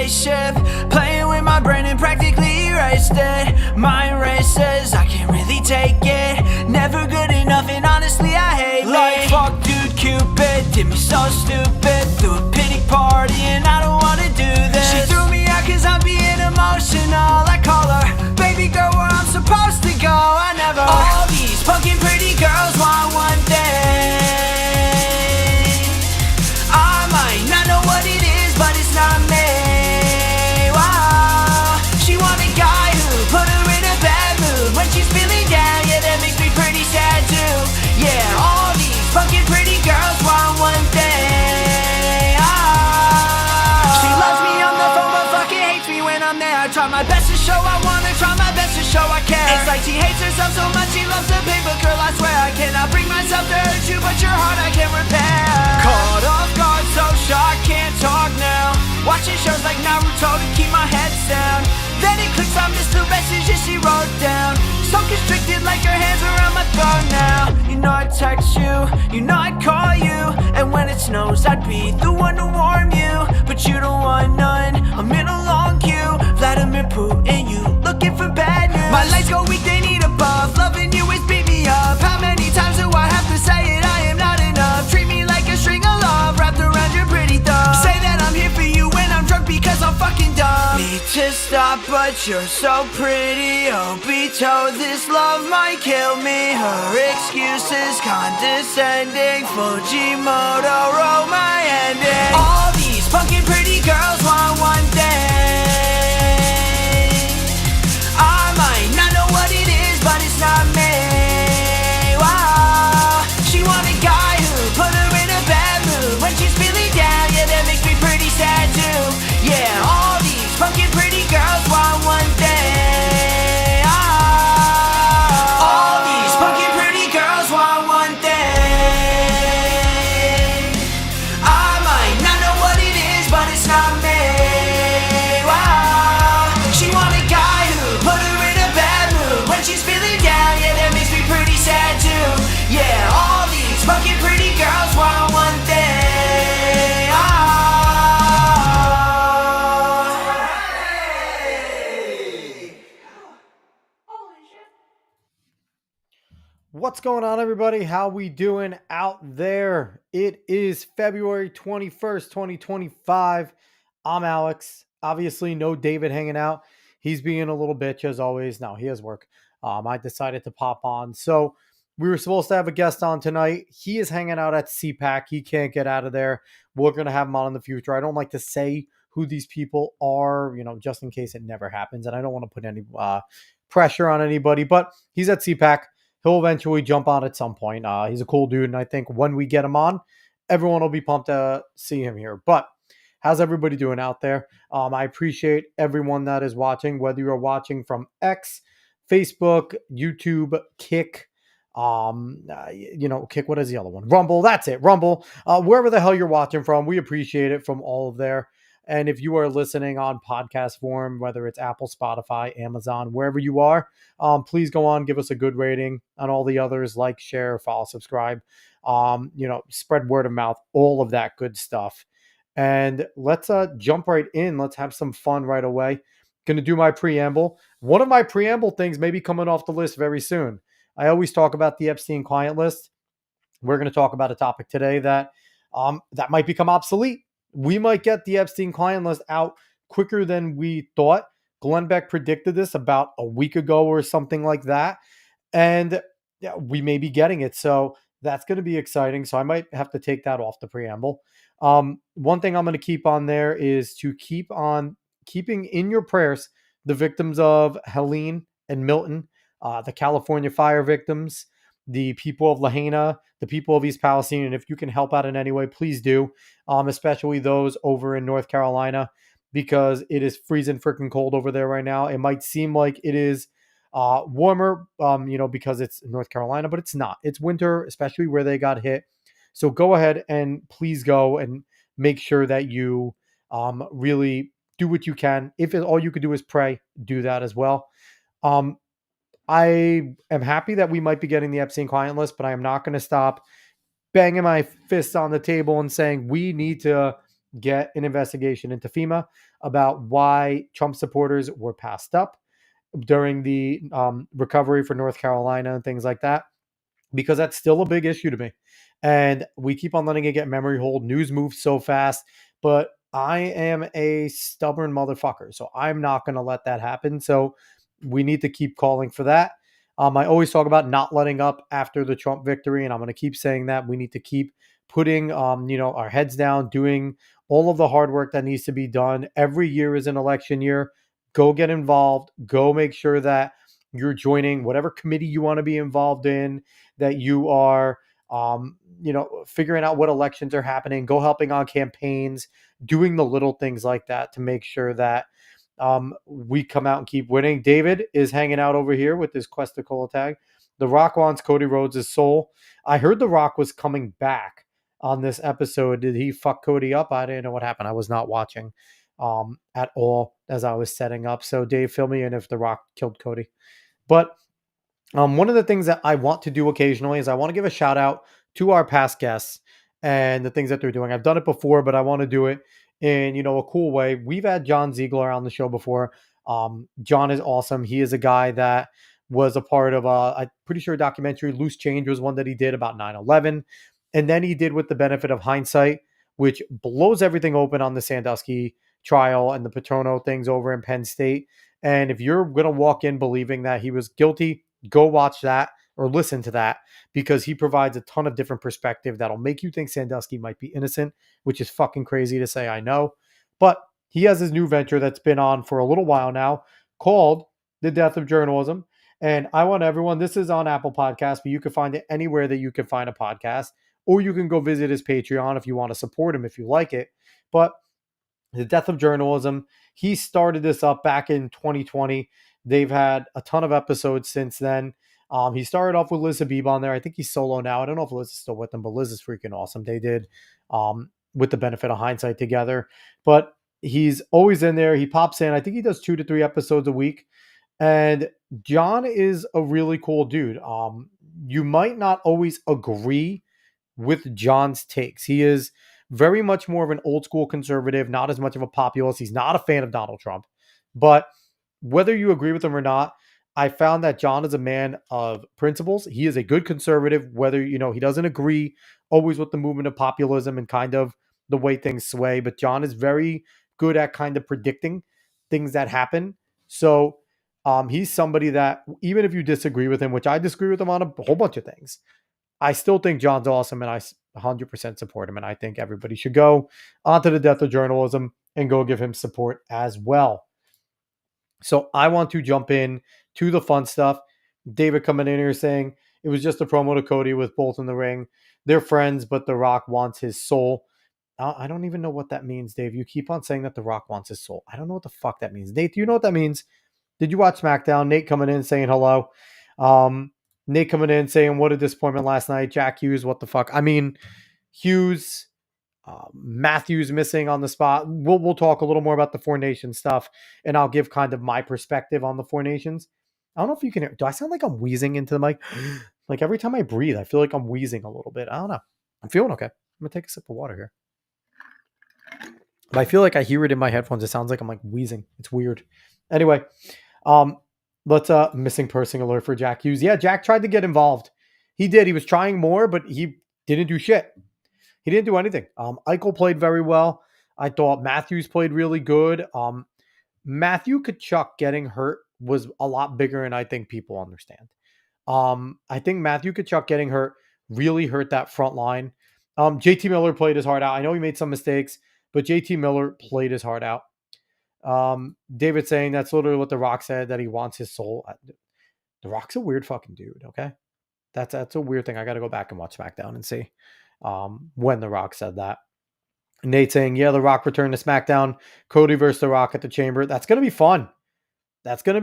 spaceship, playing with my brain and practically erased it. Mind races, I can't really take it. Never good enough and honestly I hate like, fuck dude, Cupid did me so stupid. Threw a pity party and I don't wanna do this. She threw me out cause I'm being emotional. I call her baby girl where I'm supposed to go. I never. All these fucking pretty girls want one thing. I might not know what it is, but it's not me. Wow. She want a guy who put her in a bad mood when she's feeling down. Yeah, that makes me pretty sad too. Yeah, all these fucking pretty girls want one thing. She loves me on the phone but fucking hates me when I'm there. I try my best to show I wanna, try my best to show I care. It's like she hates herself so much she loves the paper girl. I swear I cannot bring myself to hurt you, but your heart I can repair. Caught off guard, so shocked, can't talk now. Watching shows like Naruto to keep my head down. Then it clicks, I missed the messages she wrote down. So constricted like her hands around my throat now. You know I'd text you, you know I'd call you. And when it snows I'd be the one to warm you. But you don't want none, I'm in a long queue. Vladimir Putin, you looking for bad news. My lights go weak, they need a buff. Loving you is beat me up. How many times do I have to say it? I am not enough. Treat me like a string of love wrapped around your pretty thumb. Say that I'm here for you when I'm drunk because I'm fucking dumb. Need to stop but you're so pretty. Obito, this love might kill me. Her excuses condescending. Fujimoto wrote my ending. All these fucking pretty girls want one thing. I might not know what it is, but it's not me. Wow. She want a guy who put her in a bad mood when she's feeling down. Yeah, that makes me pretty sad too. Yeah, all these fucking pretty girls want one thing. All these fucking pretty girls want one thing. I might not know what it is, but it's not me. Wow. She want a guy who put her in a bad mood when she's feeling down. Yeah, that makes me pretty sad too. Yeah, all these fucking pretty girls want one thing. What's going on, everybody? How we doing out there? It is February 21st, 2025. I'm Alex. Obviously, no David hanging out. He's being a little bitch as always. No, he has work. I decided to pop on. So we were supposed to have a guest on tonight. He is hanging out at CPAC. He can't get out of there. We're going to have him on in the future. I don't like to say who these people are, just in case it never happens. And I don't want to put any pressure on anybody, but he's at CPAC. He'll eventually jump on at some point. He's a cool dude, and I think when we get him on, everyone will be pumped to see him here. But how's everybody doing out there? I appreciate everyone that is watching, whether you're watching from X, Facebook, YouTube, Kick, Kick, what is the other one? Rumble, that's it, Rumble. Wherever the hell you're watching from, we appreciate it from all of there. And if you are listening on podcast form, whether it's Apple, Spotify, Amazon, wherever you are, please go on, give us a good rating. On all the others, like, share, follow, subscribe, spread word of mouth, all of that good stuff. And let's jump right in. Let's have some fun right away. Going to do my preamble. One of my preamble things may be coming off the list very soon. I always talk about the Epstein client list. We're going to talk about a topic today that might become obsolete. We might get the Epstein client list out quicker than we thought. Glenn Beck predicted this about a week ago or something like that. And we may be getting it. So that's going to be exciting. So I might have to take that off the preamble. One thing I'm going to keep on there is to keep on keeping in your prayers the victims of Helene and Milton, the California fire victims, the people of Lahaina, the people of East Palestine. And if you can help out in any way, please do, especially those over in North Carolina, because it is freezing freaking cold over there right now. It might seem like it is warmer, because it's North Carolina, but it's not. It's winter, especially where they got hit. So go ahead and please go and make sure that you really do what you can. If all you could do is pray, do that as well. I am happy that we might be getting the Epstein client list, but I am not going to stop banging my fists on the table and saying we need to get an investigation into FEMA about why Trump supporters were passed up during the recovery for North Carolina and things like that, because that's still a big issue to me. And we keep on letting it get memory hold. News moves so fast, but I am a stubborn motherfucker. So I'm not going to let that happen. So we need to keep calling for that. I always talk about not letting up after the Trump victory, and I'm going to keep saying that. We need to keep putting, our heads down, doing all of the hard work that needs to be done. Every year is an election year. Go get involved. Go make sure that you're joining whatever committee you want to be involved in, that you are figuring out what elections are happening, go helping on campaigns, doing the little things like that to make sure that we come out and keep winning. David is hanging out over here with his Quest to Cola tag. The Rock wants Cody Rhodes' soul. I heard The Rock was coming back on this episode. Did he fuck Cody up? I didn't know what happened. I was not watching at all as I was setting up. So Dave, fill me in if The Rock killed Cody. But one of the things that I want to do occasionally is I want to give a shout out to our past guests and the things that they're doing. I've done it before, but I want to do it in a cool way. We've had John Ziegler on the show before. John is awesome. He is a guy that was a part of I'm pretty sure a documentary. Loose Change was one that he did about 9/11, and then he did With the Benefit of Hindsight, which blows everything open on the Sandusky trial and the Patrono things over in Penn State. And if you're going to walk in believing that he was guilty, go watch that or listen to that, because he provides a ton of different perspective that'll make you think Sandusky might be innocent, which is fucking crazy to say, I know. But he has his new venture that's been on for a little while now called The Death of Journalism. And I want everyone, this is on Apple Podcasts, but you can find it anywhere that you can find a podcast, or you can go visit his Patreon if you want to support him, if you like it. But The Death of Journalism, he started this up back in 2020. They've had a ton of episodes since then. He started off with Liz Habib on there. I think he's solo now. I don't know if Liz is still with them, but Liz is freaking awesome. They did With the Benefit of Hindsight together. But he's always in there. He pops in. I think he does 2 to 3 episodes a week. And John is a really cool dude. You might not always agree with John's takes. He is very much more of an old school conservative, not as much of a populist. He's not a fan of Donald Trump. But whether you agree with him or not, I found that John is a man of principles. He is a good conservative, whether, he doesn't agree always with the movement of populism and kind of the way things sway. But John is very good at kind of predicting things that happen. So he's somebody that, even if you disagree with him, which I disagree with him on a whole bunch of things, I still think John's awesome, and I 100% support him. And I think everybody should go onto The Death of Journalism and go give him support as well. So I want to jump in to the fun stuff. David coming in here saying it was just a promo to Cody with both in the ring. They're friends, but The Rock wants his soul. I don't even know what that means, Dave. You keep on saying that The Rock wants his soul. I don't know what the fuck that means. Nate, do you know what that means? Did you watch SmackDown? Nate coming in saying hello. Nate coming in saying, what a disappointment last night. Jack Hughes, what the fuck? I mean, Hughes, Matthews missing on the spot. We'll talk a little more about the Four Nations stuff, and I'll give kind of my perspective on the Four Nations. I don't know if you can hear. Do I sound like I'm wheezing into the mic? Like every time I breathe, I feel like I'm wheezing a little bit. I don't know. I'm feeling okay. I'm going to take a sip of water here. But I feel like I hear it in my headphones. It sounds like I'm like wheezing. It's weird. Anyway, let's missing person alert for Jack Hughes. Yeah, Jack tried to get involved. He did. He was trying more, but he didn't do shit. He didn't do anything. Eichel played very well. I thought Matthews played really good. Matthew Tkachuk getting hurt was a lot bigger than I think people understand. I think Matthew Tkachuk getting hurt really hurt that front line. JT Miller played his heart out. I know he made some mistakes, but JT Miller played his heart out. David saying that's literally what The Rock said, that he wants his soul. The Rock's a weird fucking dude, okay? That's a weird thing. I got to go back and watch SmackDown and see when The Rock said that. Nate saying, yeah, The Rock returned to SmackDown. Cody versus The Rock at the Chamber. That's going to be fun. That's good.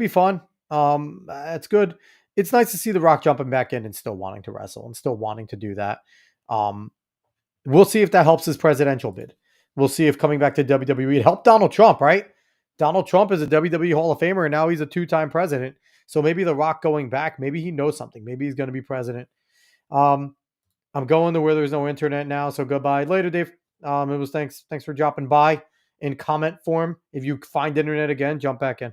It's nice to see The Rock jumping back in and still wanting to wrestle and still wanting to do that. We'll see if that helps his presidential bid. We'll see if coming back to WWE, it helped Donald Trump, right? Donald Trump is a WWE Hall of Famer, and now he's a 2-time president. So maybe The Rock going back, maybe he knows something. Maybe he's going to be president. I'm going to where there's no internet now, so goodbye. Later, Dave. It was thanks for dropping by in comment form. If you find internet again, jump back in.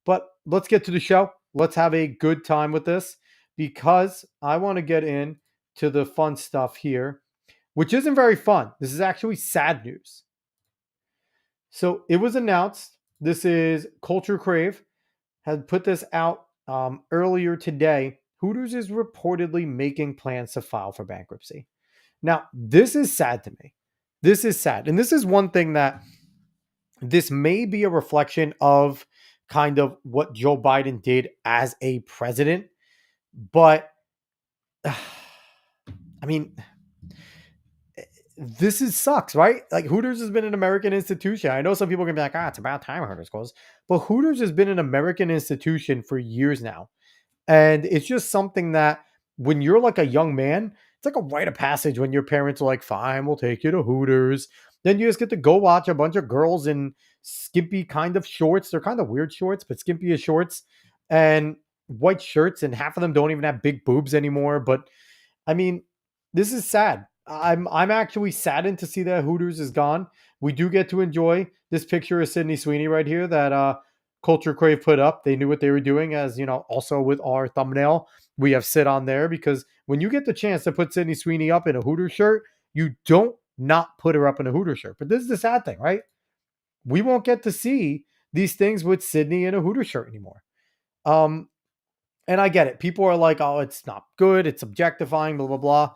But let's get to the show. Let's have a good time with this because I want to get in to the fun stuff here, which isn't very fun. This is actually sad news. So it was announced. This is Culture Crave had put this out earlier today. Hooters is reportedly making plans to file for bankruptcy. Now, this is sad to me. This is sad. And this is one thing that this may be a reflection of kind of what Joe Biden did as a president. But I mean, this is sucks, right? Like Hooters has been an American institution. I know some people can be like, it's about time Hooters closed. But Hooters has been an American institution for years now. And it's just something that when you're like a young man, it's like a rite of passage when your parents are like, fine, we'll take you to Hooters. Then you just get to go watch a bunch of girls in skimpy kind of shorts. They're kind of weird shorts, but skimpy as shorts and white shirts. And half of them don't even have big boobs anymore. But I mean, this is sad. I'm actually saddened to see that Hooters is gone. We do get to enjoy this picture of Sydney Sweeney right here that Culture Crave put up. They knew what they were doing, as you know, also with our thumbnail. We have sit on there because when you get the chance to put Sydney Sweeney up in a Hooters shirt, you don't not put her up in a Hooters shirt. But this is the sad thing, right? We won't get to see these things with Sydney in a Hooters shirt anymore. And I get it. People are like, oh, it's not good. It's objectifying, blah, blah, blah.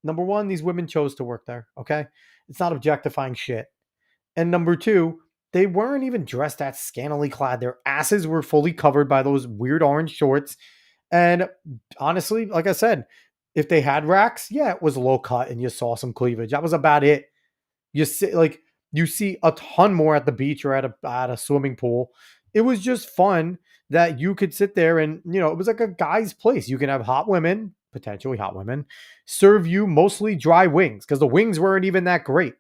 Number one, these women chose to work there. Okay. It's not objectifying shit. And number two, they weren't even dressed that scantily clad. Their asses were fully covered by those weird orange shorts. And honestly, like I said, if they had racks, yeah, it was low cut and you saw some cleavage. That was about it. You see a ton more at the beach or at a swimming pool. It was just fun that you could sit there and, it was like a guy's place. You can have hot women, potentially hot women, serve you mostly dry wings because the wings weren't even that great.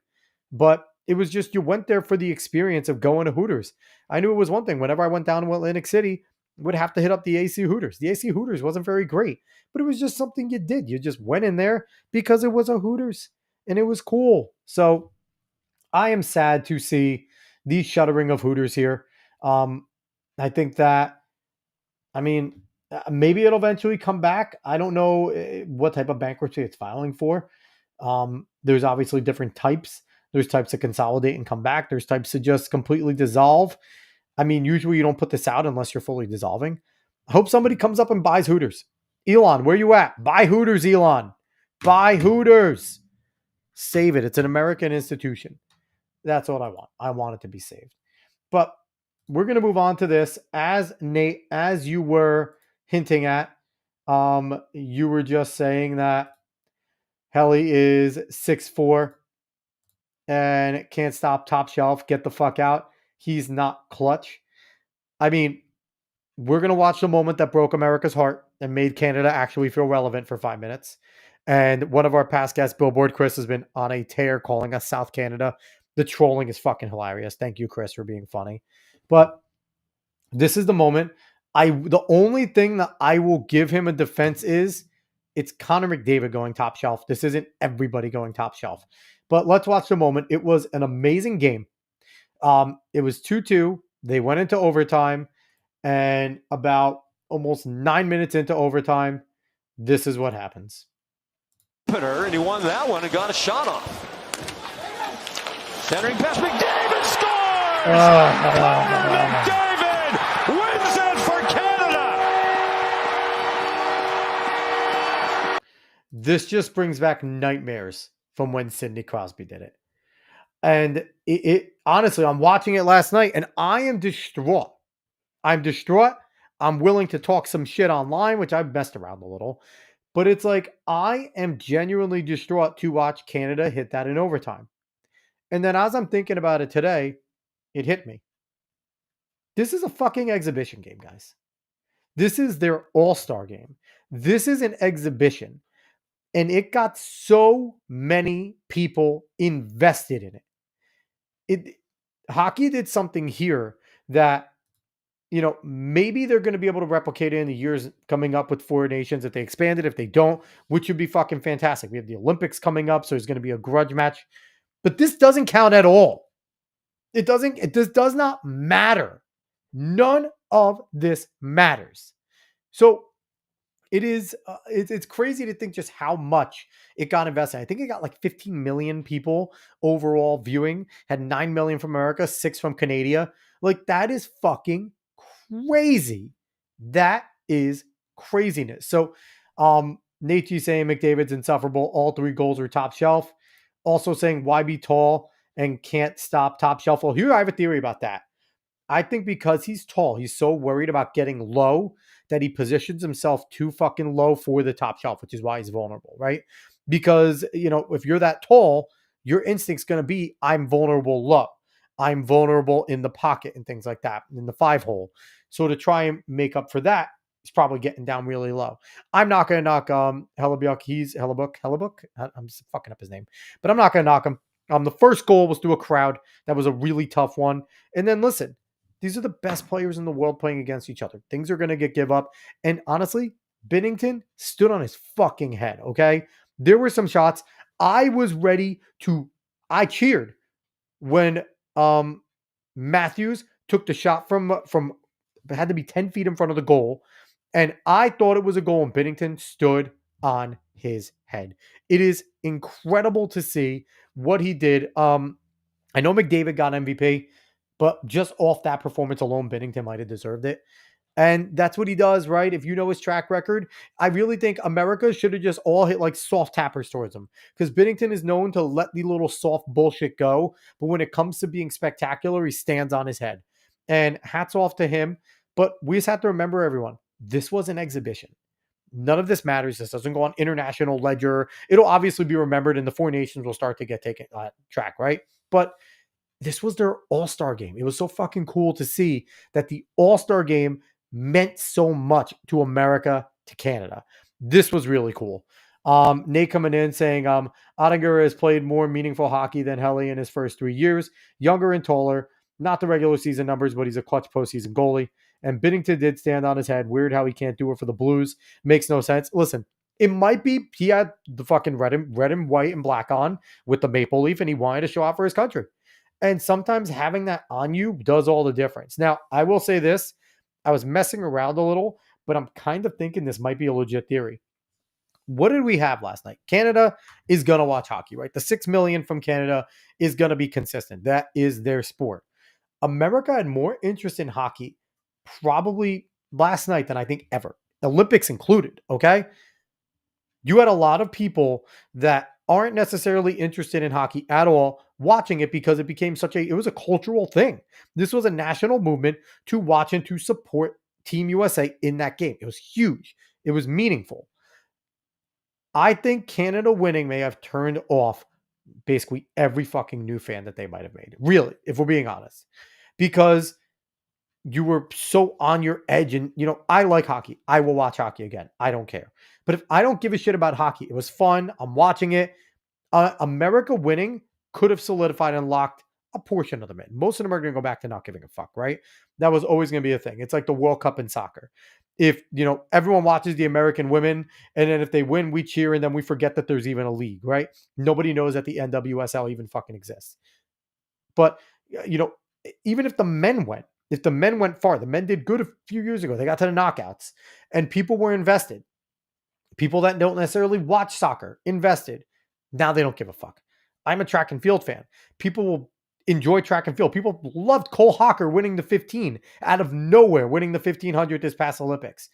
But it was just you went there for the experience of going to Hooters. I knew it was one thing. Whenever I went down to Atlantic City, would have to hit up the AC Hooters. The AC Hooters wasn't very great, but it was just something you did. You just went in there because it was a Hooters and it was cool. So I am sad to see the shuttering of Hooters here. I think that, maybe it'll eventually come back. I don't know what type of bankruptcy it's filing for. There's obviously different types. There's types to consolidate and come back. There's types to just completely dissolve. Usually you don't put this out unless you're fully dissolving. I hope somebody comes up and buys Hooters. Elon, where you at? Buy Hooters, Elon. Buy Hooters. Save it. It's an American institution. That's what I want. I want it to be saved. But we're going to move on to this. As Nate, as you were hinting at, you were just saying that Helly is 6'4" and can't stop top shelf. Get the fuck out. He's not clutch. We're going to watch the moment that broke America's heart and made Canada actually feel relevant for 5 minutes. And one of our past guests, Billboard Chris, has been on a tear calling us South Canada. The trolling is fucking hilarious. Thank you, Chris, for being funny. But this is the moment. The only thing that I will give him a defense is it's Connor McDavid going top shelf. This isn't everybody going top shelf. But let's watch the moment. It was an amazing game. It was 2-2. They went into overtime. And about almost 9 minutes into overtime, this is what happens. And he won that one and got a shot off. Centering pass, McDavid scores! McDavid wins it for Canada! This just brings back nightmares from when Sidney Crosby did it. And it honestly, I'm watching it last night and I am distraught. I'm distraught. I'm willing to talk some shit online, which I've messed around a little. But it's like, I am genuinely distraught to watch Canada hit that in overtime. And then as I'm thinking about it today, it hit me. This is a fucking exhibition game, guys. This is their all-star game. This is an exhibition. And it got so many people invested in it. Hockey did something here that, maybe they're going to be able to replicate it in the years coming up with four nations if they expand it. If they don't, which would be fucking fantastic. We have the Olympics coming up, so there's going to be a grudge match. But this doesn't count at all. This does not matter. None of this matters. So it's crazy to think just how much it got invested. I think it got like 15 million people overall viewing, had 9 million from America, 6 from Canada. Like, that is fucking crazy. That is craziness. So Nate G saying McDavid's insufferable. All 3 goals are top shelf. Also saying why be tall and can't stop top shelf. Well, here I have a theory about that. I think because he's tall, he's so worried about getting low that he positions himself too fucking low for the top shelf, which is why he's vulnerable, right? Because, if you're that tall, your instinct's going to be, I'm vulnerable low. I'm vulnerable in the pocket and things like that, in the 5 hole. So to try and make up for that, he's probably getting down really low. I'm not going to knock Hellebuck. He's Hellebuck. I'm just fucking up his name, but I'm not going to knock him. The first goal was through a crowd. That was a really tough one. And then listen, these are the best players in the world playing against each other. Things are going to give up. And honestly, Binnington stood on his fucking head, okay? There were some shots. I cheered when Matthews took the shot from it had to be 10 feet in front of the goal. And I thought it was a goal, and Binnington stood on his head. It is incredible to see what he did. I know McDavid got MVP, but just off that performance alone, Binnington might have deserved it. And that's what he does, right? If you know his track record, I really think America should have just all hit like soft tappers towards him, because Binnington is known to let the little soft bullshit go. But when it comes to being spectacular, he stands on his head. And hats off to him. But we just have to remember, everyone, this was an exhibition. None of this matters. This doesn't go on international ledger. It'll obviously be remembered, and the 4 nations will start to get taken track, right? But this was their all-star game. It was so fucking cool to see that the all-star game meant so much to America, to Canada. This was really cool. Nate coming in saying, Ottinger has played more meaningful hockey than Helly in his first 3 years. Younger and taller. Not the regular season numbers, but he's a clutch postseason goalie. And Binnington did stand on his head. Weird how he can't do it for the Blues. Makes no sense. Listen, it might be he had the fucking red and white and black on with the maple leaf, and he wanted to show out for his country. And sometimes having that on you does all the difference. Now, I will say this. I was messing around a little, but I'm kind of thinking this might be a legit theory. What did we have last night? Canada is going to watch hockey, right? The 6 million from Canada is going to be consistent. That is their sport. America had more interest in hockey probably last night than I think ever. Olympics included, okay? You had a lot of people that aren't necessarily interested in hockey at all watching it, because it became it was a cultural thing. This was a national movement to watch and to support Team USA in that game. It was huge. It was meaningful. I think Canada winning may have turned off basically every fucking new fan that they might have made. Really, if we're being honest. Because you were so on your edge, and I like hockey. I will watch hockey again. I don't care. But if I don't give a shit about hockey, it was fun. I'm watching it. America winning could have solidified and locked a portion of them in. Most of them are going to go back to not giving a fuck, right? That was always going to be a thing. It's like the World Cup in soccer. If, everyone watches the American women, and then if they win, we cheer, and then we forget that there's even a league, right? Nobody knows that the NWSL even fucking exists. But, even if the men went far, the men did good a few years ago. They got to the knockouts, and people were invested. People that don't necessarily watch soccer invested. Now they don't give a fuck. I'm a track and field fan. People will enjoy track and field. People loved Cole Hawker winning the 15 out of nowhere, winning the 1500 this past Olympics.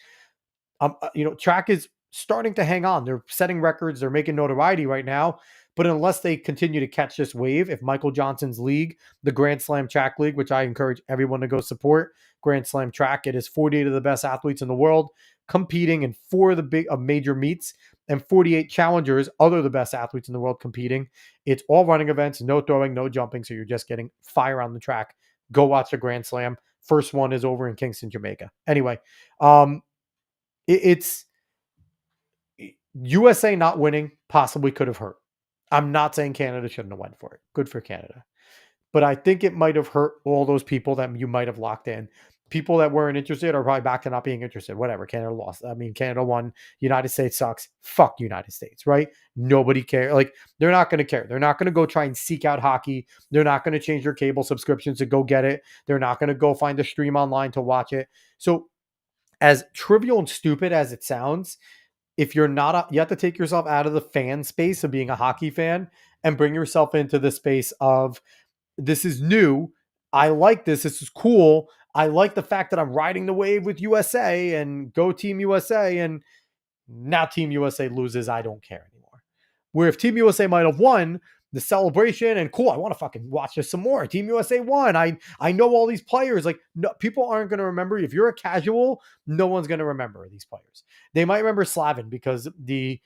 Track is starting to hang on. They're setting records. They're making notoriety right now. But unless they continue to catch this wave, if Michael Johnson's league, the Grand Slam Track League, which I encourage everyone to go support, Grand Slam Track, it is 48 of the best athletes in the world competing in 4 of the big major meets, and 48 challengers, other the best athletes in the world competing. It's all running events, no throwing, no jumping, so you're just getting fire on the track. Go watch the Grand Slam. First one is over in Kingston, Jamaica. Anyway, it's USA not winning possibly could have hurt. I'm not saying Canada shouldn't have went for it. Good for Canada. But I think it might have hurt all those people that you might have locked in. people that weren't interested are probably back to not being interested. Whatever. Canada lost. I mean, Canada won. United States sucks. Fuck United States, right? Nobody cares. Like, they're not going to care. They're not going to go try and seek out hockey. They're not going to change their cable subscriptions to go get it. They're not going to go find a stream online to watch it. So, as trivial and stupid as it sounds, if you're not, you have to take yourself out of the fan space of being a hockey fan and bring yourself into the space of, this is new. I like this. This is cool. I like the fact that I'm riding the wave with USA and go Team USA. And now Team USA loses. I don't care anymore. Where if Team USA might have won, the celebration and cool, I want to fucking watch this some more. Team USA won. I know all these players. Like, no, people aren't going to remember. If you're a casual, no one's going to remember these players. They might remember Slavin because the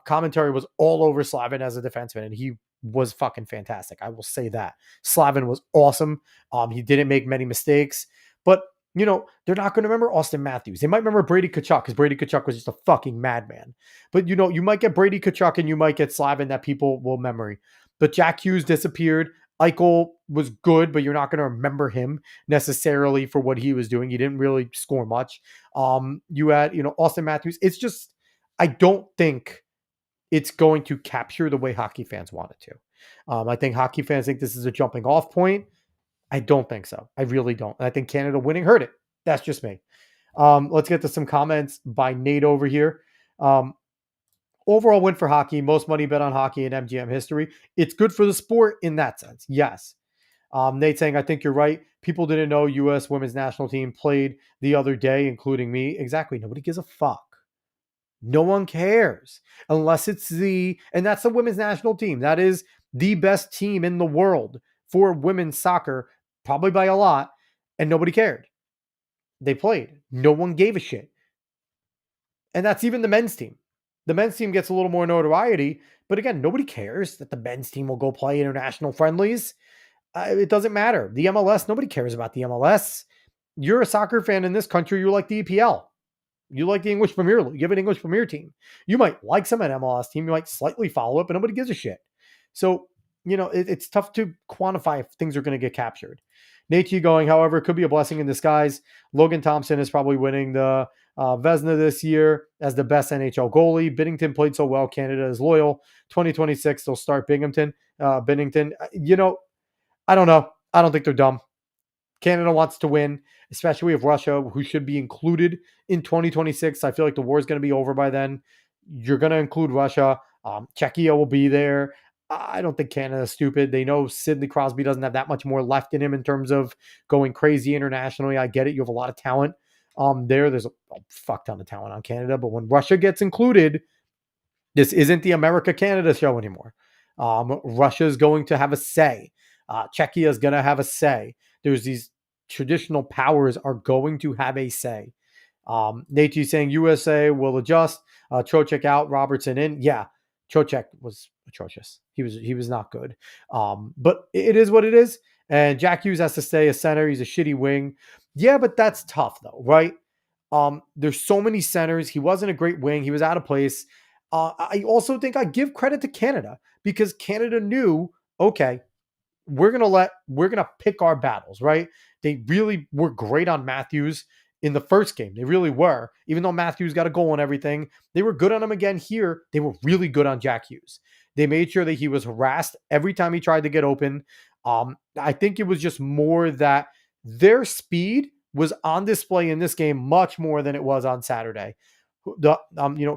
commentary was all over Slavin as a defenseman, and he was fucking fantastic. I will say that. Slavin was awesome. He didn't make many mistakes, but they're not going to remember Austin Matthews. They might remember Brady Tkachuk because Brady Tkachuk was just a fucking madman. But you might get Brady Tkachuk and you might get Slavin that people will memory. But Jack Hughes disappeared. Eichel was good, but you're not going to remember him necessarily for what he was doing. He didn't really score much. You had, Austin Matthews. It's just, I don't think it's going to capture the way hockey fans want it to. I think hockey fans think this is a jumping off point. I don't think so. I really don't. I think Canada winning hurt it. That's just me. Let's get to some comments by Nate over here. Overall win for hockey, most money bet on hockey in MGM history. It's good for the sport in that sense. Yes. Nate saying, I think you're right. People didn't know U.S. women's national team played the other day, including me. Exactly. Nobody gives a fuck. No one cares unless it's and that's the women's national team. That is the best team in the world for women's soccer, probably by a lot, and nobody cared. They played. No one gave a shit. And that's even the men's team. The men's team gets a little more notoriety, but again, nobody cares that the men's team will go play international friendlies. It doesn't matter. The MLS, nobody cares about the MLS. You're a soccer fan in this country, you like the EPL. You like the English Premier League. You have an English Premier team. You might like some an MLS team. You might slightly follow it, but nobody gives a shit. So, it's tough to quantify if things are going to get captured. Nate going, however, it could be a blessing in disguise. Logan Thompson is probably winning the Vezina this year as the best NHL goalie. Binnington played so well. Canada is loyal. 2026, they'll start Binnington. I don't know. I don't think they're dumb. Canada wants to win, especially if Russia, who should be included in 2026. I feel like the war is going to be over by then. You're going to include Russia. Czechia will be there. I don't think Canada's stupid. They know Sidney Crosby doesn't have that much more left in him in terms of going crazy internationally. I get it. You have a lot of talent there's a fuck ton of talent on Canada. But when Russia gets included, this isn't the America-Canada show anymore. Russia's going to have a say. Czechia is going to have a say. There's these traditional powers are going to have a say. Nate saying USA will adjust. Trocheck out, Robertson in. Yeah, Trocheck was atrocious. He was not good. But it is what it is. And Jack Hughes has to stay a center. He's a shitty wing. Yeah, but that's tough though, right? There's so many centers. He wasn't a great wing. He was out of place. I also think I give credit to Canada because Canada knew, okay, we're going to pick our battles, right? They really were great on Matthews in the first game. They really were. Even though Matthews got a goal and everything, they were good on him again here. They were really good on Jack Hughes. They made sure that he was harassed every time he tried to get open. I think it was just more that their speed was on display in this game much more than it was on Saturday.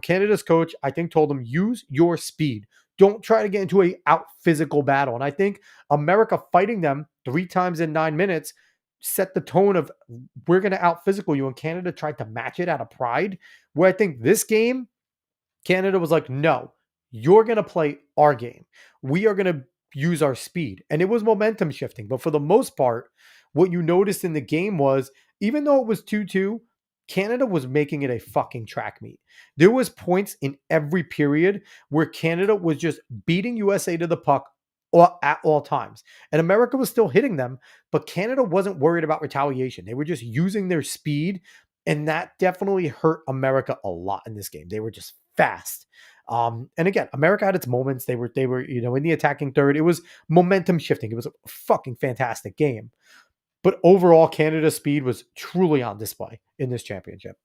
Canada's coach, I think, told them, use your speed. Don't try to get into a out physical battle. And I think America fighting them 3 times in 9 minutes set the tone of we're going to out physical you. And Canada tried to match it out of pride. Where I think this game, Canada was like, no, you're going to play our game. We are going to use our speed. And it was momentum shifting. But for the most part, what you noticed in the game was, even though it was 2-2, Canada was making it a fucking track meet. There was points in every period where Canada was just beating USA to the puck at all times. And America was still hitting them, but Canada wasn't worried about retaliation. They were just using their speed, and that definitely hurt America a lot in this game. They were just fast. And again, America had its moments. They were, in the attacking third. It was momentum shifting. It was a fucking fantastic game. But overall, Canada's speed was truly on display in this championship.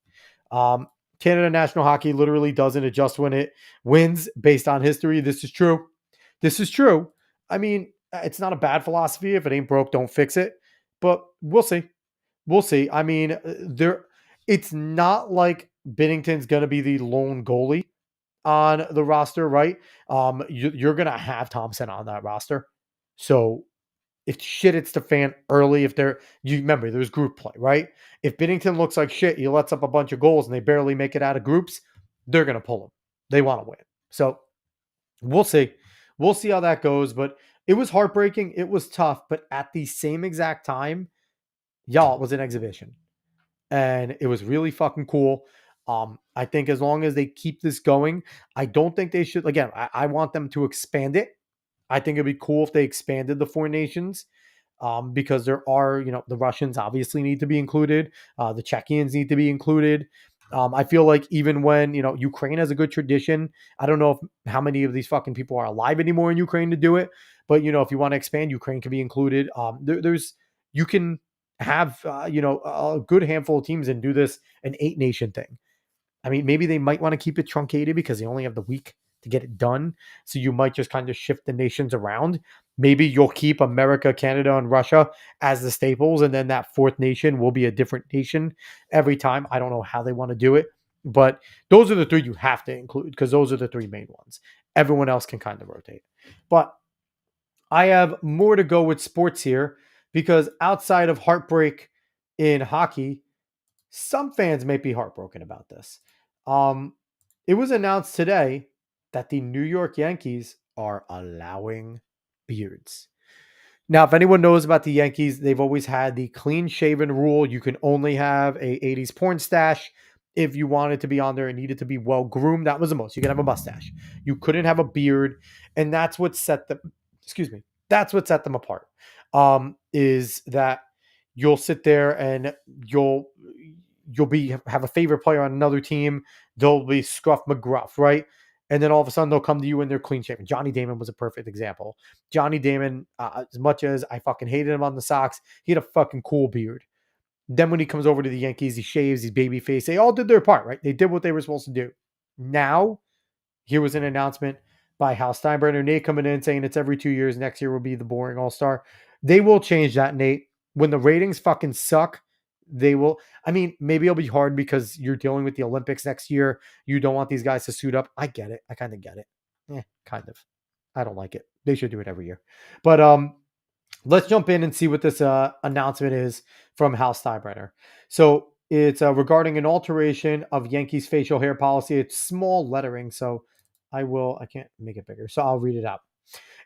Um, Canada National Hockey literally doesn't adjust when it wins based on history. This is true. This is true. I mean, it's not a bad philosophy. If it ain't broke, don't fix it. But we'll see. We'll see. I mean, there. It's not like Binnington's going to be the lone goalie on the roster, right? You're going to have Thompson on that roster. So if shit hits the fan early, if they're, you remember there's group play, right? If Binnington looks like shit, he lets up a bunch of goals and they barely make it out of groups, they're going to pull him. They want to win. So we'll see. We'll see how that goes. But it was heartbreaking. It was tough. But at the same exact time, y'all, it was an exhibition. And it was really fucking cool. I think as long as they keep this going, I don't think they should. Again, I want them to expand it. I think it'd be cool if they expanded the four nations, because there are, the Russians obviously need to be included. The Czechians need to be included. I feel like even when, Ukraine has a good tradition, I don't know how many of these fucking people are alive anymore in Ukraine to do it. But, if you want to expand, Ukraine can be included. You can have, a good handful of teams and do this an 8-nation thing. I mean, maybe they might want to keep it truncated because they only have the week to get it done. So you might just kind of shift the nations around. Maybe you'll keep America, Canada, and Russia as the staples, and then that fourth nation will be a different nation every time. I don't know how they want to do it, but those are the three you have to include because those are the three main ones. Everyone else can kind of rotate. But I have more to go with sports here because outside of heartbreak in hockey, some fans may be heartbroken about this. It was announced today that the New York Yankees are allowing beards. Now, if anyone knows about the Yankees, they've always had the clean shaven rule. You can only have a 80s porn stash. If you wanted to be on there and needed to be well groomed, that was the most. You could have a mustache. You couldn't have a beard. And that's what set them, that's what set them apart. Is that you'll sit there and you'll have a favorite player on another team. They'll be Scruff McGruff, right? And then all of a sudden they'll come to you and they're clean shaven. Johnny Damon was a perfect example. Johnny Damon, as much as I fucking hated him on the Sox, he had a fucking cool beard. Then when he comes over to the Yankees, he shaves, he's baby face. They all did their part, right? They did what they were supposed to do. Now, here was an announcement by Hal Steinbrenner. Nate coming in saying it's every 2 years. Next year will be the boring all-star. They will change that, Nate. When the ratings fucking suck, they will. I mean, maybe it'll be hard because you're dealing with the Olympics next year. You don't want these guys to suit up. I get it. I kind of get it. Kind of. I don't like it. They should do it every year. But let's jump in and see what this announcement is from Hal Steinbrenner. So it's regarding an alteration of Yankees facial hair policy. It's small lettering, so I can't make it bigger, so I'll read it out.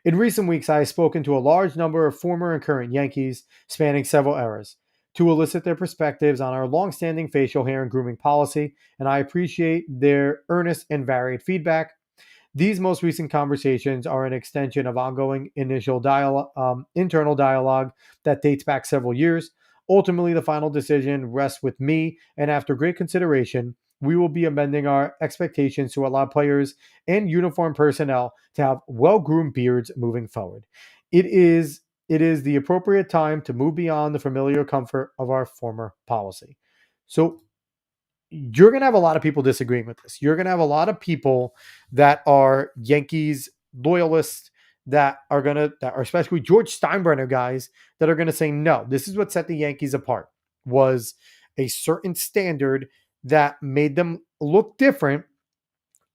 In recent weeks, I have spoken to a large number of former and current Yankees spanning several eras to elicit their perspectives on our longstanding facial hair and grooming policy, and I appreciate their earnest and varied feedback. These most recent conversations are an extension of ongoing internal dialogue that dates back several years. Ultimately, the final decision rests with me, and after great consideration, we will be amending our expectations to allow players and uniform personnel to have well-groomed beards moving forward. It is the appropriate time to move beyond the familiar comfort of our former policy. So you're going to have a lot of people disagreeing with this. You're going to have a lot of people that are Yankees loyalists that are especially George Steinbrenner guys that are going to say, no, this is what set the Yankees apart was a certain standard that made them look different.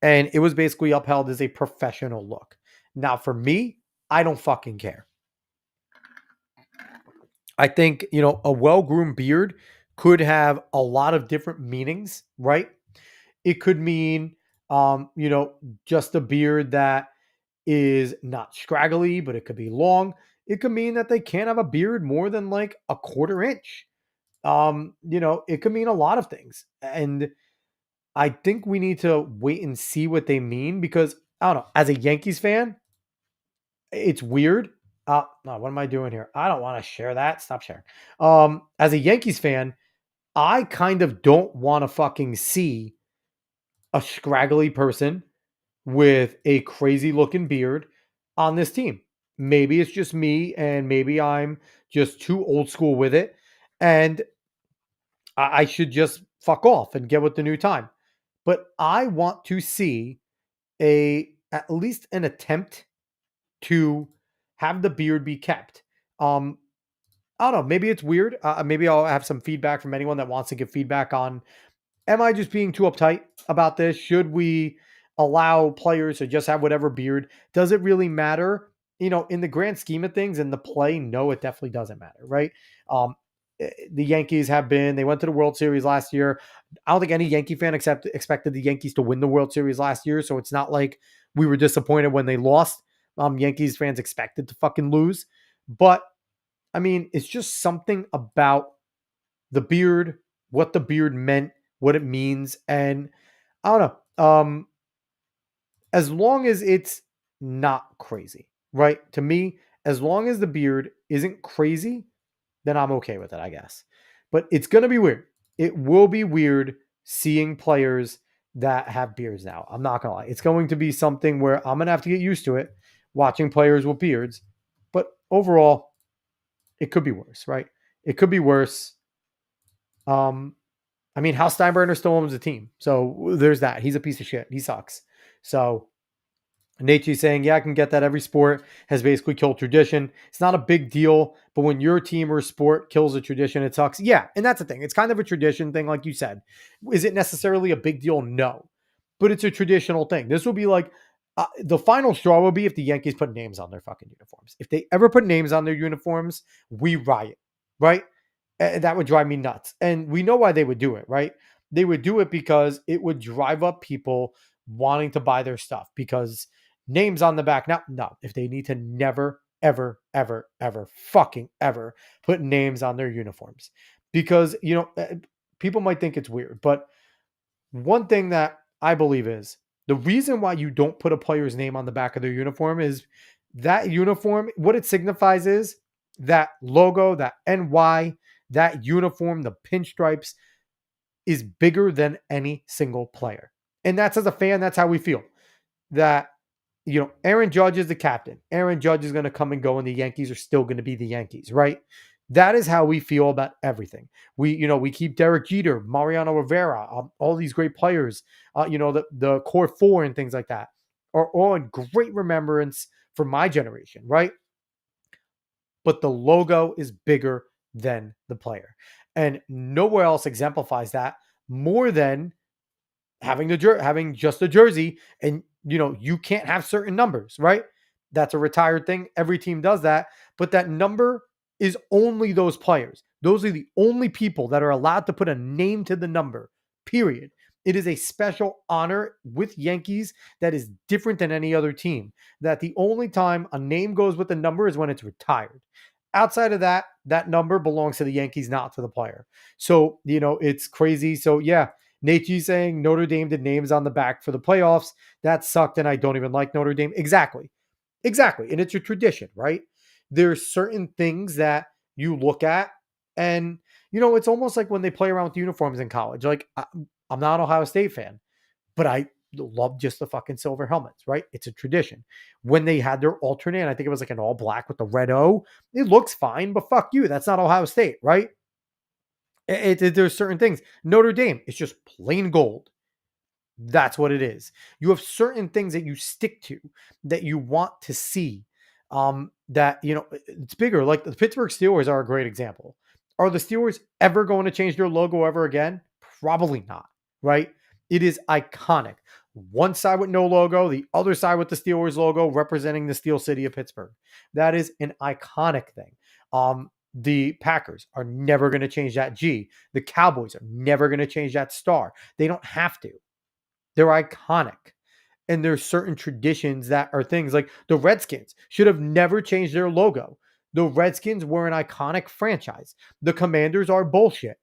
And it was basically upheld as a professional look. Now, for me, I don't fucking care. I think, a well-groomed beard could have a lot of different meanings, right? It could mean, just a beard that is not scraggly, but it could be long. It could mean that they can't have a beard more than like a quarter inch. It could mean a lot of things. And I think we need to wait and see what they mean because I don't know, as a Yankees fan, it's weird. No, what am I doing here? I don't want to share that. Stop sharing. As a Yankees fan, I kind of don't want to fucking see a scraggly person with a crazy looking beard on this team. maybe it's just me and maybe I'm just too old school with it. And I should just fuck off and get with the new time. But I want to see at least an attempt to have the beard be kept. Um, I don't know. Maybe it's weird. Maybe I'll have some feedback from anyone that wants to give feedback on. Am I just being too uptight about this? Should we allow players to just have whatever beard? Does it really matter? In the grand scheme of things, in the play, no, it definitely doesn't matter, right? The Yankees they went to the World Series last year. I don't think any Yankee fan expected the Yankees to win the World Series last year. So it's not like we were disappointed when they lost. Yankees fans expected to fucking lose. But I mean, it's just something about the beard, what the beard meant, what it means. And I don't know. As long as it's not crazy, right? To me, as long as the beard isn't crazy, then I'm okay with it, I guess. But it's going to be weird. It will be weird seeing players that have beards now. I'm not going to lie. It's going to be something where I'm going to have to get used to it, watching players with beards. But overall, it could be worse, right? It could be worse. I mean, Hal Steinbrenner still owns the team. So there's that. He's a piece of shit. He sucks. So Nate's saying, yeah, I can get that. Every sport has basically killed tradition. It's not a big deal, but when your team or sport kills a tradition, it sucks. Yeah, and that's the thing. It's kind of a tradition thing, like you said. Is it necessarily a big deal? No, but it's a traditional thing. This will be like the final straw will be if the Yankees put names on their fucking uniforms. If they ever put names on their uniforms, we riot, right? That would drive me nuts. And we know why they would do it, right? They would do it because it would drive up people wanting to buy their stuff because names on the back. Now, no, if they need to never, ever, ever, ever, fucking ever put names on their uniforms because, people might think it's weird, but one thing that I believe is the reason why you don't put a player's name on the back of their uniform is that uniform, what it signifies is that logo, that NY, that uniform, the pinstripes is bigger than any single player. And that's as a fan, that's how we feel. That Aaron Judge is the captain. Aaron Judge is going to come and go, and the Yankees are still going to be the Yankees, right? That is how we feel about everything. We keep Derek Jeter, Mariano Rivera, all these great players, the core four and things like that are all in great remembrance for my generation, right? But the logo is bigger than the player. And nowhere else exemplifies that more than having just a jersey, and you can't have certain numbers, right? That's a retired thing. Every team does that, but that number is only those players. Those are the only people that are allowed to put a name to the number. Period. It is a special honor with Yankees that is different than any other team. That the only time a name goes with the number is when it's retired. Outside of that, that number belongs to the Yankees, not to the player. So, it's crazy. So, yeah, Nate's saying Notre Dame did names on the back for the playoffs. That sucked, and I don't even like Notre Dame. Exactly. And it's a tradition, right? There's certain things that you look at, and, it's almost like when they play around with uniforms in college. Like, I'm not an Ohio State fan, but I love just the fucking silver helmets, right? It's a tradition. When they had their alternate, I think it was like an all black with the red O, it looks fine, but fuck you. That's not Ohio State, right? There's certain things. Notre Dame, it's just plain gold. That's what it is. You have certain things that you stick to that you want to see. That it's bigger. Like the Pittsburgh Steelers are a great example. Are the Steelers ever going to change their logo ever again? Probably not, right? It is iconic. One side with no logo, the other side with the Steelers logo representing the Steel City of Pittsburgh. That is an iconic thing. The Packers are never going to change that G. The Cowboys are never going to change that star. They don't have to. They're iconic. And there's certain traditions that are things like the Redskins should have never changed their logo. The Redskins were an iconic franchise. The Commanders are bullshit.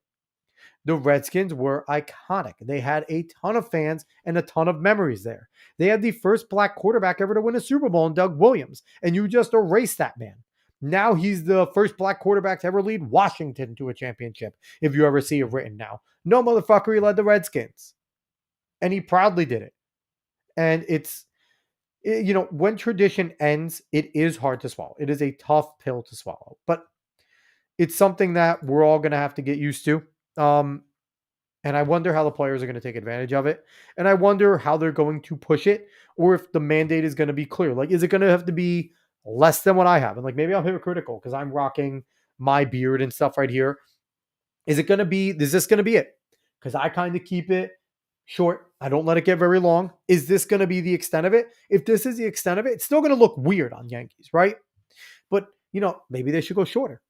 The Redskins were iconic. They had a ton of fans and a ton of memories there. They had the first black quarterback ever to win a Super Bowl in Doug Williams, and you just erased that man. Now he's the first black quarterback to ever lead Washington to a championship, if you ever see it written now. No, motherfucker, he led the Redskins. And he proudly did it. And it's when tradition ends, it is hard to swallow. It is a tough pill to swallow, but it's something that we're all going to have to get used to. Um, and I wonder how the players are going to take advantage of it. And I wonder how they're going to push it, or if the mandate is going to be clear. Like, is it going to have to be less than what I have? And like, maybe I'm hypocritical because I'm rocking my beard and stuff right here. Is this going to be it? Because I kind of keep it short. I don't let it get very long. Is this going to be the extent of it? If this is the extent of it, it's still going to look weird on Yankees, right? But, maybe they should go shorter.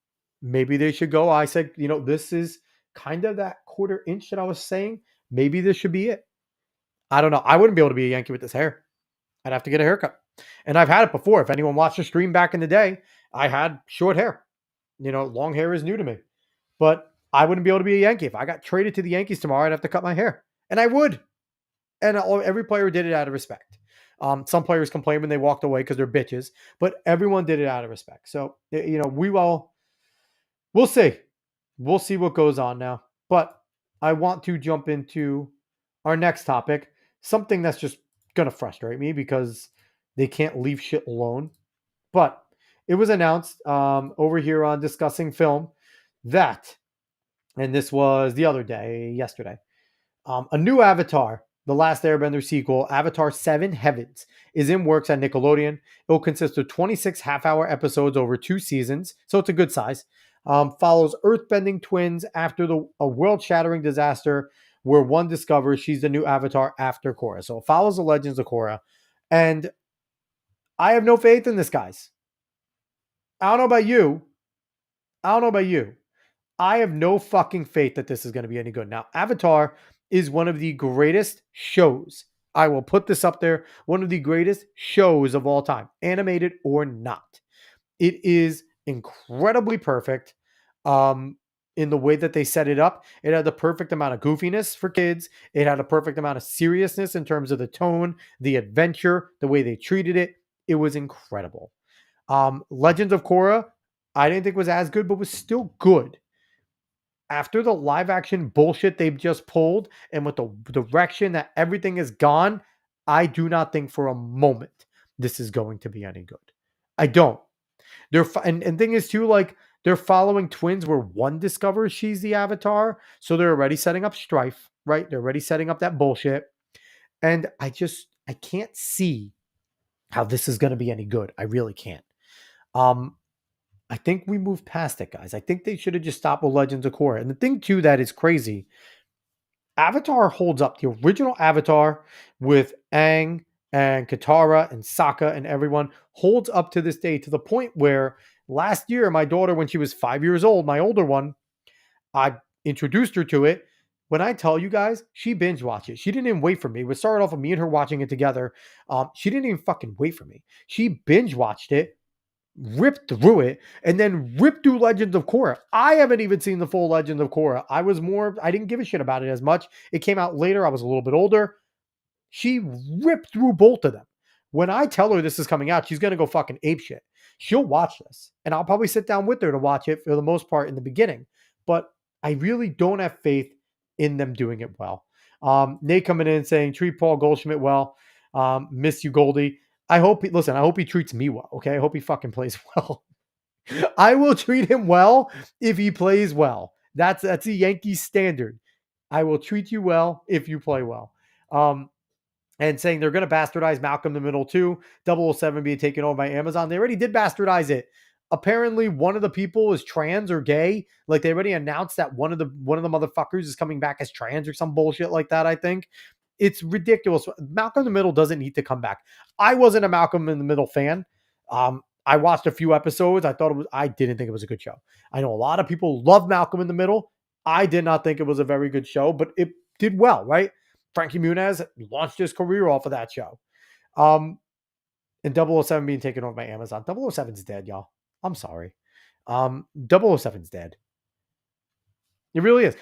Maybe they should go, I said, this is kind of that quarter inch that I was saying. Maybe this should be it. I don't know. I wouldn't be able to be a Yankee with this hair. I'd have to get a haircut. And I've had it before. If anyone watched the stream back in the day, I had short hair. Long hair is new to me. But I wouldn't be able to be a Yankee. If I got traded to the Yankees tomorrow, I'd have to cut my hair. And I would. And every player did it out of respect. Some players complained when they walked away because they're bitches, but everyone did it out of respect. So, we'll see. We'll see what goes on now. But I want to jump into our next topic, something that's just going to frustrate me because they can't leave shit alone. But it was announced over here on Discussing Film that, and this was the other day, yesterday, a new Avatar, The Last Airbender sequel, Avatar 7 Heavens, is in works at Nickelodeon. It will consist of 26 half-hour episodes over 2 seasons, so it's a good size. Follows earthbending twins after a world-shattering disaster where one discovers she's the new Avatar after Korra. So it follows the legends of Korra. And I have no faith in this, guys. I don't know about you. I have no fucking faith that this is going to be any good. Now, Avatar is one of the greatest shows. I will put this up there. One of the greatest shows of all time, animated or not. It is incredibly perfect in the way that they set it up. It had the perfect amount of goofiness for kids. It had a perfect amount of seriousness in terms of the tone, the adventure, the way they treated it. It was incredible. Legends of Korra, I didn't think was as good, but was still good. After the live action bullshit they've just pulled and with the direction that everything is gone, I do not think for a moment this is going to be any good. I don't. And thing is too, like, they're following twins where one discovers she's the Avatar. So they're already setting up strife, right? They're already setting up that bullshit. And I can't see how this is going to be any good. I really can't. I think we moved past it, guys. I think they should have just stopped with Legends of Korra. And the thing, too, that is crazy, Avatar holds up. The original Avatar with Aang and Katara and Sokka and everyone holds up to this day, to the point where last year, my daughter, when she was 5 years old, my older one, I introduced her to it. When I tell you guys, she binge watched it. She didn't even wait for me. It started off with me and her watching it together. She didn't even fucking wait for me. She binge watched it, ripped through it, and then ripped through Legends of Korra. I haven't even seen the full Legends of Korra. I didn't give a shit about it as much. It came out later. I was a little bit older. She ripped through both of them. When I tell her this is coming out, she's going to go fucking apeshit. She'll watch this, and I'll probably sit down with her to watch it for the most part in the beginning. But I really don't have faith in them doing it well. Nate coming in saying, treat Paul Goldschmidt well. Miss you, Goldie. I hope he treats me well. Okay. I hope he fucking plays well. I will treat him well if he plays well. That's a Yankee standard. I will treat you well if you play well. And saying they're going to bastardize Malcolm in the Middle too. 007 being taken over by Amazon. They already did bastardize it. Apparently one of the people is trans or gay. Like, they already announced that one of the motherfuckers is coming back as trans or some bullshit like that, I think. It's ridiculous. Malcolm in the Middle doesn't need to come back. I wasn't a Malcolm in the Middle fan. I watched a few episodes. I didn't think it was a good show. I know a lot of people love Malcolm in the Middle. I did not think it was a very good show, but it did well, right? Frankie Muniz launched his career off of that show. And 007 being taken over by Amazon. 007's dead, y'all. I'm sorry. 007's dead. It really is.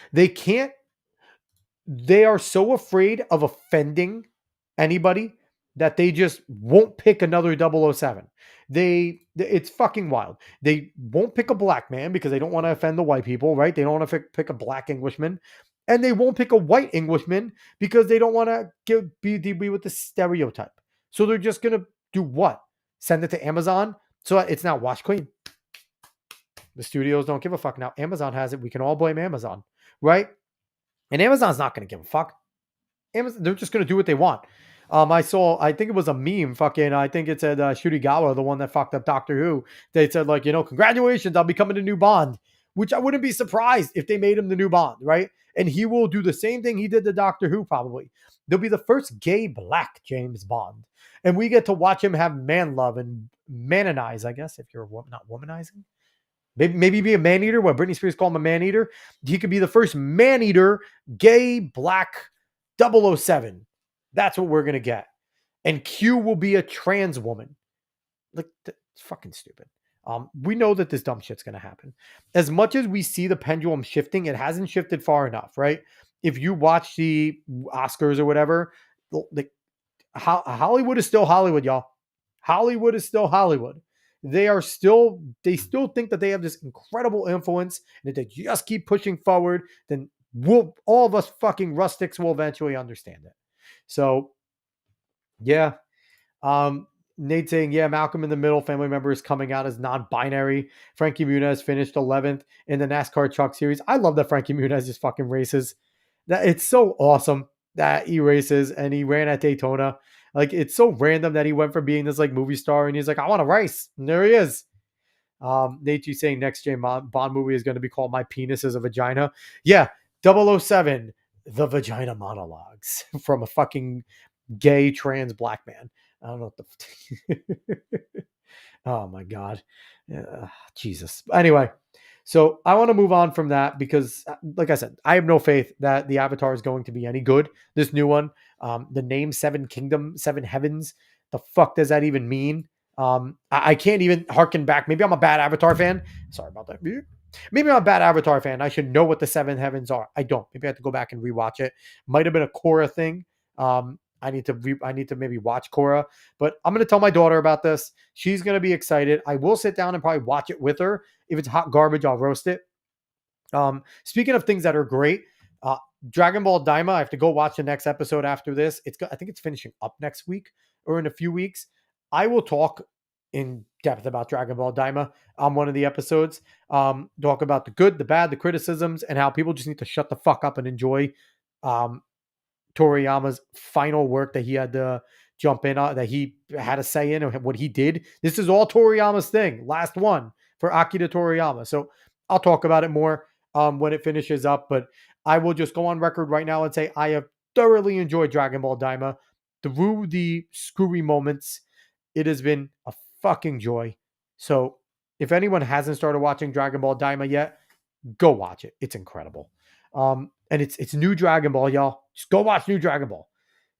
They are so afraid of offending anybody that they just won't pick another 007. It's fucking wild. They won't pick a black man because they don't want to offend the white people, right? They don't want to pick a black Englishman. And they won't pick a white Englishman because they don't want to be with the stereotype. So they're just going to Do what? Send it to Amazon so it's now wash clean. The studios don't give a fuck now. Amazon has it. We can all blame Amazon, right? And Amazon's not going to give a fuck. Amazon, they're just going to do what they want. I think it was a meme. Fucking, I think it said Shurigawa, the one that fucked up Doctor Who. They said like, congratulations, I'll be coming to new Bond, which I wouldn't be surprised if they made him the new Bond, right? And he will do the same thing he did to Doctor Who. Probably, they'll be the first gay black James Bond, and we get to watch him have man love and manonize. I guess if you're not womanizing. Maybe be a man eater. What Britney Spears called him a man eater. He could be the first man eater, gay, black 007. That's what we're going to get. And Q will be a trans woman. Like, it's fucking stupid. We know that this dumb shit's going to happen. As much as we see the pendulum shifting, it hasn't shifted far enough, right? If you watch the Oscars or whatever, Hollywood is still Hollywood, y'all. Hollywood is still Hollywood. They still think that they have this incredible influence, and if they just keep pushing forward, then all of us fucking rustics will eventually understand it. So, yeah. Nate saying, yeah, Malcolm in the Middle family member is coming out as non-binary. Frankie Muniz finished 11th in the NASCAR Truck Series. I love that Frankie Muniz just fucking races. That it's so awesome that he races and he ran at Daytona. Like, it's so random that he went from being this like movie star and he's like, I want to race. And there he is. Nate, you saying next James Bond movie is going to be called My Penis is a Vagina. Yeah, 007, The Vagina Monologues from a fucking gay trans black man. I don't know what the oh my God. Jesus. Anyway, so I want to move on from that because, like I said, I have no faith that the Avatar is going to be any good. This new one, the name Seven Kingdom, Seven Heavens, the fuck does that even mean? I can't even harken back. Maybe I'm a bad Avatar fan. Sorry about that. Maybe I'm a bad Avatar fan. I should know what the Seven Heavens are. I don't. Maybe I have to go back and rewatch it. Might have been a Korra thing. I need to maybe watch Korra, but I'm going to tell my daughter about this. She's going to be excited. I will sit down and probably watch it with her. If it's hot garbage, I'll roast it. Speaking of things that are great, Dragon Ball Daima, I have to go watch the next episode after this. I think it's finishing up next week or in a few weeks. I will talk in depth about Dragon Ball Daima on one of the episodes. Talk about the good, the bad, the criticisms, and how people just need to shut the fuck up and enjoy Toriyama's final work that he had to jump in on, that he had a say in, and what he did. This is all Toriyama's thing. Last one for Akira Toriyama. So I'll talk about it more when it finishes up, but I will just go on record right now and say I have thoroughly enjoyed Dragon Ball Daima. Through the screwy moments, it has been a fucking joy. So if anyone hasn't started watching Dragon Ball Daima yet, go watch it. It's incredible. And it's new Dragon Ball, y'all. Just go watch new Dragon Ball.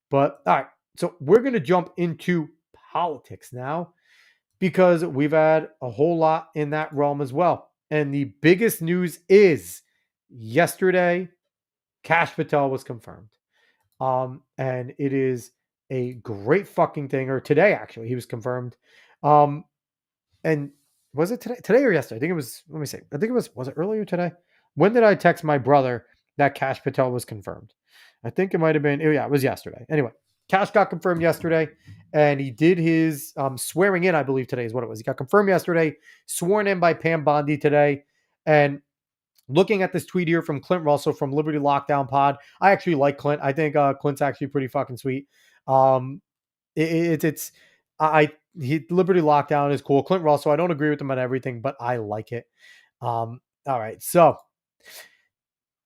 But all right, so we're going to jump into politics now because we've had a whole lot in that realm as well. And the biggest news is yesterday, Kash Patel was confirmed. And it is a great fucking thing. Or today, actually, he was confirmed. And was it today? Today or yesterday? I think it was, let me see. I think it was it earlier today? When did I text my brother that Kash Patel was confirmed? I think it might have been, it was yesterday. Anyway, Kash got confirmed yesterday, and he did his swearing in, I believe today is what it was. He got confirmed yesterday, sworn in by Pam Bondi today. And looking at this tweet here from Clint Russell from Liberty Lockdown Pod, I actually like Clint. I think Clint's actually pretty fucking sweet. Liberty Lockdown is cool. Clint Russell, I don't agree with him on everything, but I like it. All right, so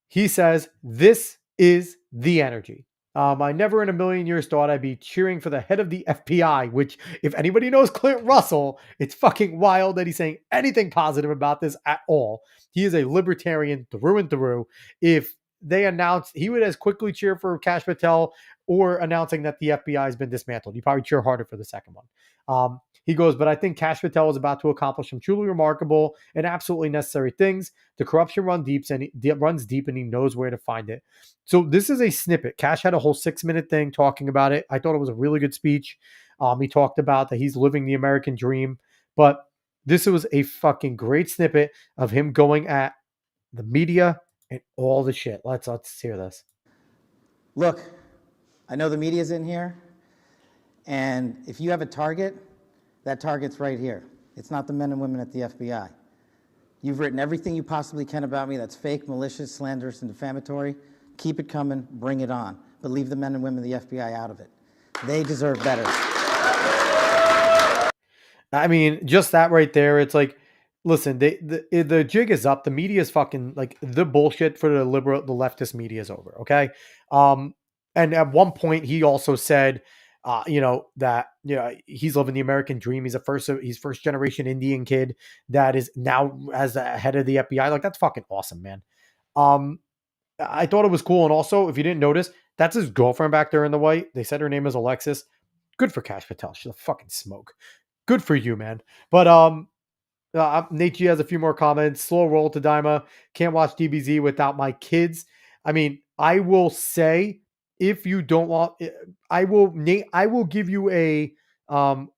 he says, this is the energy. I never in a million years thought I'd be cheering for the head of the FBI, which, if anybody knows Clint Russell, it's fucking wild that he's saying anything positive about this at all. He is a libertarian through and through. If they announced, he would as quickly cheer for Kash Patel or announcing that the FBI has been dismantled. He'd probably cheer harder for the second one. He goes, but I think Kash Patel is about to accomplish some truly remarkable and absolutely necessary things. The corruption runs deep and he knows where to find it. So this is a snippet. Kash had a whole 6-minute thing talking about it. I thought it was a really good speech. He talked about that he's living the American dream, but this was a fucking great snippet of him going at the media and all the shit. Let's hear this. Look, I know the media's in here, And if you have a target, that target's right here. It's not the men and women at the FBI. You've written everything you possibly can about me that's fake, malicious, slanderous, and defamatory. Keep it coming, bring it on. But leave the men and women of the FBI out of it. They deserve better. I mean, just that right there, it's like, listen, the jig is up. The media is fucking like the bullshit for the leftist media is over. Okay. And at one point he also said, that, he's living the American dream. He's first generation Indian kid that is now as the head of the FBI. Like, that's fucking awesome, man. Um, I thought it was cool. And also, if you didn't notice, that's his girlfriend back there in the white. They said her name is Alexis. Good for Cash Patel. She's a fucking smoke. Good for you, man. But Nate G has a few more comments. Slow roll to Dima. Can't watch DBZ without my kids. I mean, I will say, if you don't want, Nate, I will give you a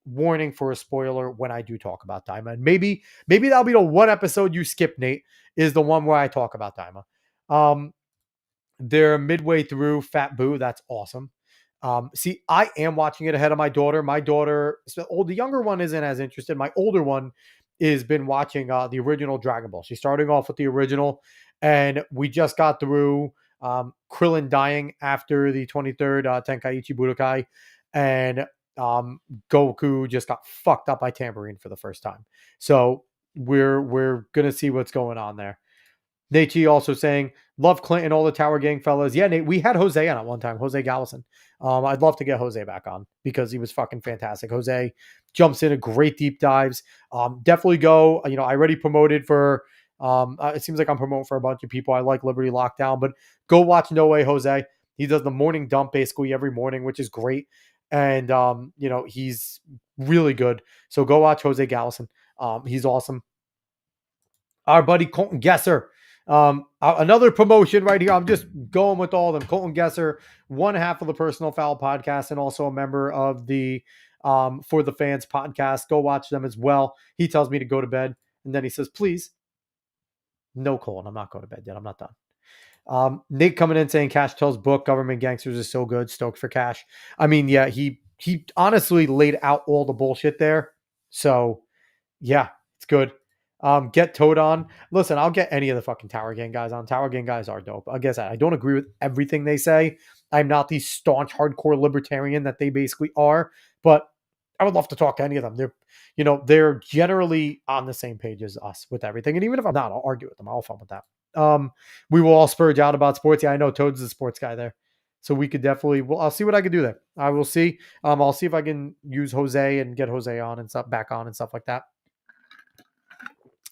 warning for a spoiler when I do talk about Dima. And maybe that'll be the one episode you skip, Nate, is the one where I talk about Dima. They're midway through Fat Boo. That's awesome. See, I am watching it ahead of my daughter. My daughter, the younger one isn't as interested. My older one has been watching the original Dragon Ball. She's starting off with the original, and we just got through Krillin dying after the 23rd Tenkaichi Budokai, and Goku just got fucked up by Tambourine for the first time. So we're gonna see what's going on there. Nate G also saying, love Clinton, all the Tower Gang fellas. Yeah, Nate, we had Jose on at one time, Jose Gallison. I'd love to get Jose back on because he was fucking fantastic. Jose jumps in a great deep dives. Definitely go. I already promoted for, it seems like I'm promoting for a bunch of people. I like Liberty Lockdown, but go watch No Way Jose. He does the morning dump basically every morning, which is great. And, he's really good. So go watch Jose Gallison. He's awesome. Our buddy Colton Gesser. Another promotion right here. I'm just going with all of them. Colton Gesser, one half of the Personal Foul podcast and also a member of the For the Fans podcast. Go watch them as well. He tells me to go to bed, and then he says, please. No, Colton, I'm not going to bed yet. I'm not done. Nate coming in saying Cash Tells book, Government Gangsters, is so good. Stoked for Cash. I mean, yeah, he honestly laid out all the bullshit there. So, yeah, it's good. Get Toad on. Listen, I'll get any of the fucking Tower Gang guys on. Tower Gang guys are dope. I guess I don't agree with everything they say. I'm not the staunch hardcore libertarian that they basically are, but I would love to talk to any of them. They're generally on the same page as us with everything. And even if I'm not, I'll argue with them. I'll have fun with that. We will all spurge out about sports. Yeah, I know Toad's a sports guy there. So we could definitely, I'll see what I can do there. I will see. I'll see if I can use Jose and get Jose on and stuff back on and stuff like that.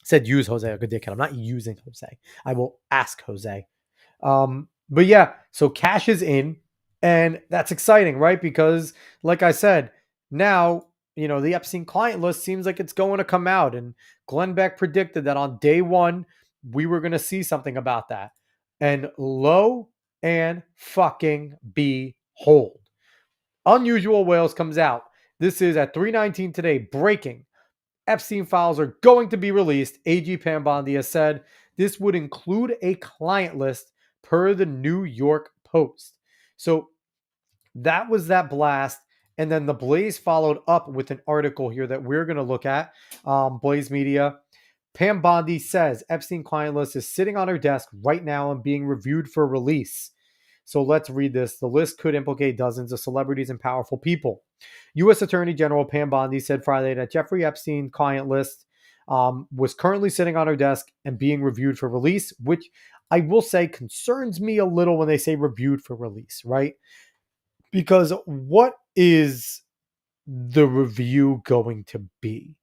Said use Jose, a good dickhead. I'm not using Jose. I will ask Jose. But yeah, so Cash is in, and that's exciting, right? Because like I said, now, the Epstein client list seems like it's going to come out, and Glenn Beck predicted that on day one, we were going to see something about that. And lo and fucking behold, Unusual Whales comes out. This is at 3:19 today, breaking. Epstein files are going to be released. AG Pam Bondi has said this would include a client list per the New York Post. So that was that blast. And then the Blaze followed up with an article here that we're going to look at. Blaze Media. Pam Bondi says Epstein client list is sitting on her desk right now and being reviewed for release. So let's read this. The list could implicate dozens of celebrities and powerful people. U.S. Attorney General Pam Bondi said Friday that Jeffrey Epstein client list was currently sitting on her desk and being reviewed for release, which I will say concerns me a little when they say reviewed for release, right? Because what is the review going to be?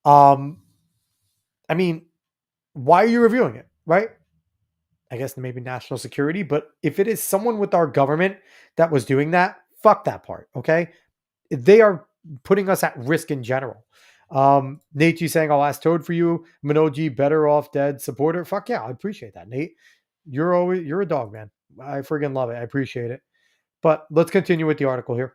I mean, why are you reviewing it, right? I guess maybe national security, but if it is someone with our government that was doing that, fuck that part, okay? They are putting us at risk in general. Nate G saying, I'll ask Toad for you. Minoji, better off dead supporter. Fuck yeah, I appreciate that, Nate. You're a dog, man. I friggin' love it. I appreciate it. But let's continue with the article here.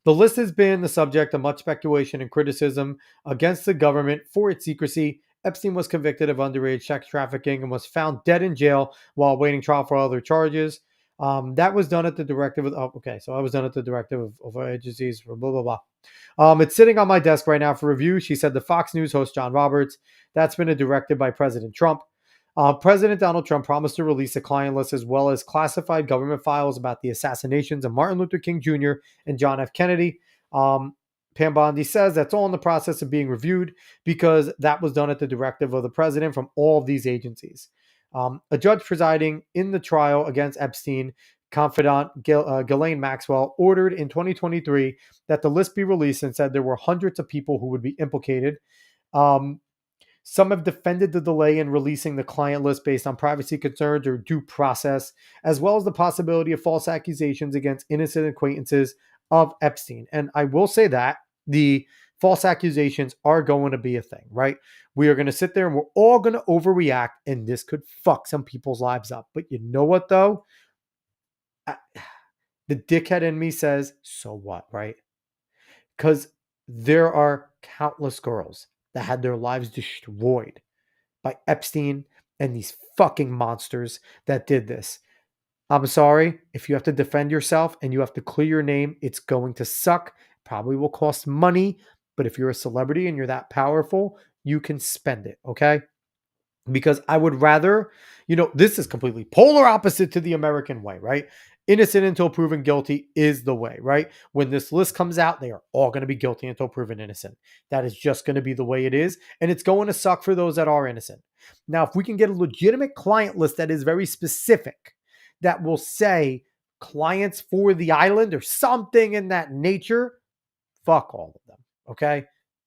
The list has been the subject of much speculation and criticism against the government for its secrecy. Epstein was convicted of underage sex trafficking and was found dead in jail while awaiting trial for other charges. That was done at the directive of, so I was done at the directive of our agencies, blah, blah, blah. It's sitting on my desk right now for review. She said the Fox News host, John Roberts. That's been a directive by President Trump. President Donald Trump promised to release a client list as well as classified government files about the assassinations of Martin Luther King Jr. and John F. Kennedy. Pam Bondi says that's all in the process of being reviewed because that was done at the directive of the president from all of these agencies. A judge presiding in the trial against Epstein confidant Ghislaine Maxwell ordered in 2023 that the list be released and said there were hundreds of people who would be implicated. Some have defended the delay in releasing the client list based on privacy concerns or due process, as well as the possibility of false accusations against innocent acquaintances of Epstein. And I will say that the false accusations are going to be a thing, right? We are going to sit there and we're all going to overreact, and this could fuck some people's lives up. But you know what, though? The dickhead in me says, so what, right? Because there are countless girls that had their lives destroyed by Epstein and these fucking monsters that did this. I'm sorry, if you have to defend yourself and you have to clear your name, it's going to suck. Probably will cost money, but if you're a celebrity and you're that powerful, you can spend it, okay? Because I would rather, this is completely polar opposite to the American way, right? Innocent until proven guilty is the way, right? When this list comes out, they are all going to be guilty until proven innocent. That is just going to be the way it is. And it's going to suck for those that are innocent. Now, if we can get a legitimate client list that is very specific, that will say clients for the island or something in that nature, fuck all of them, okay?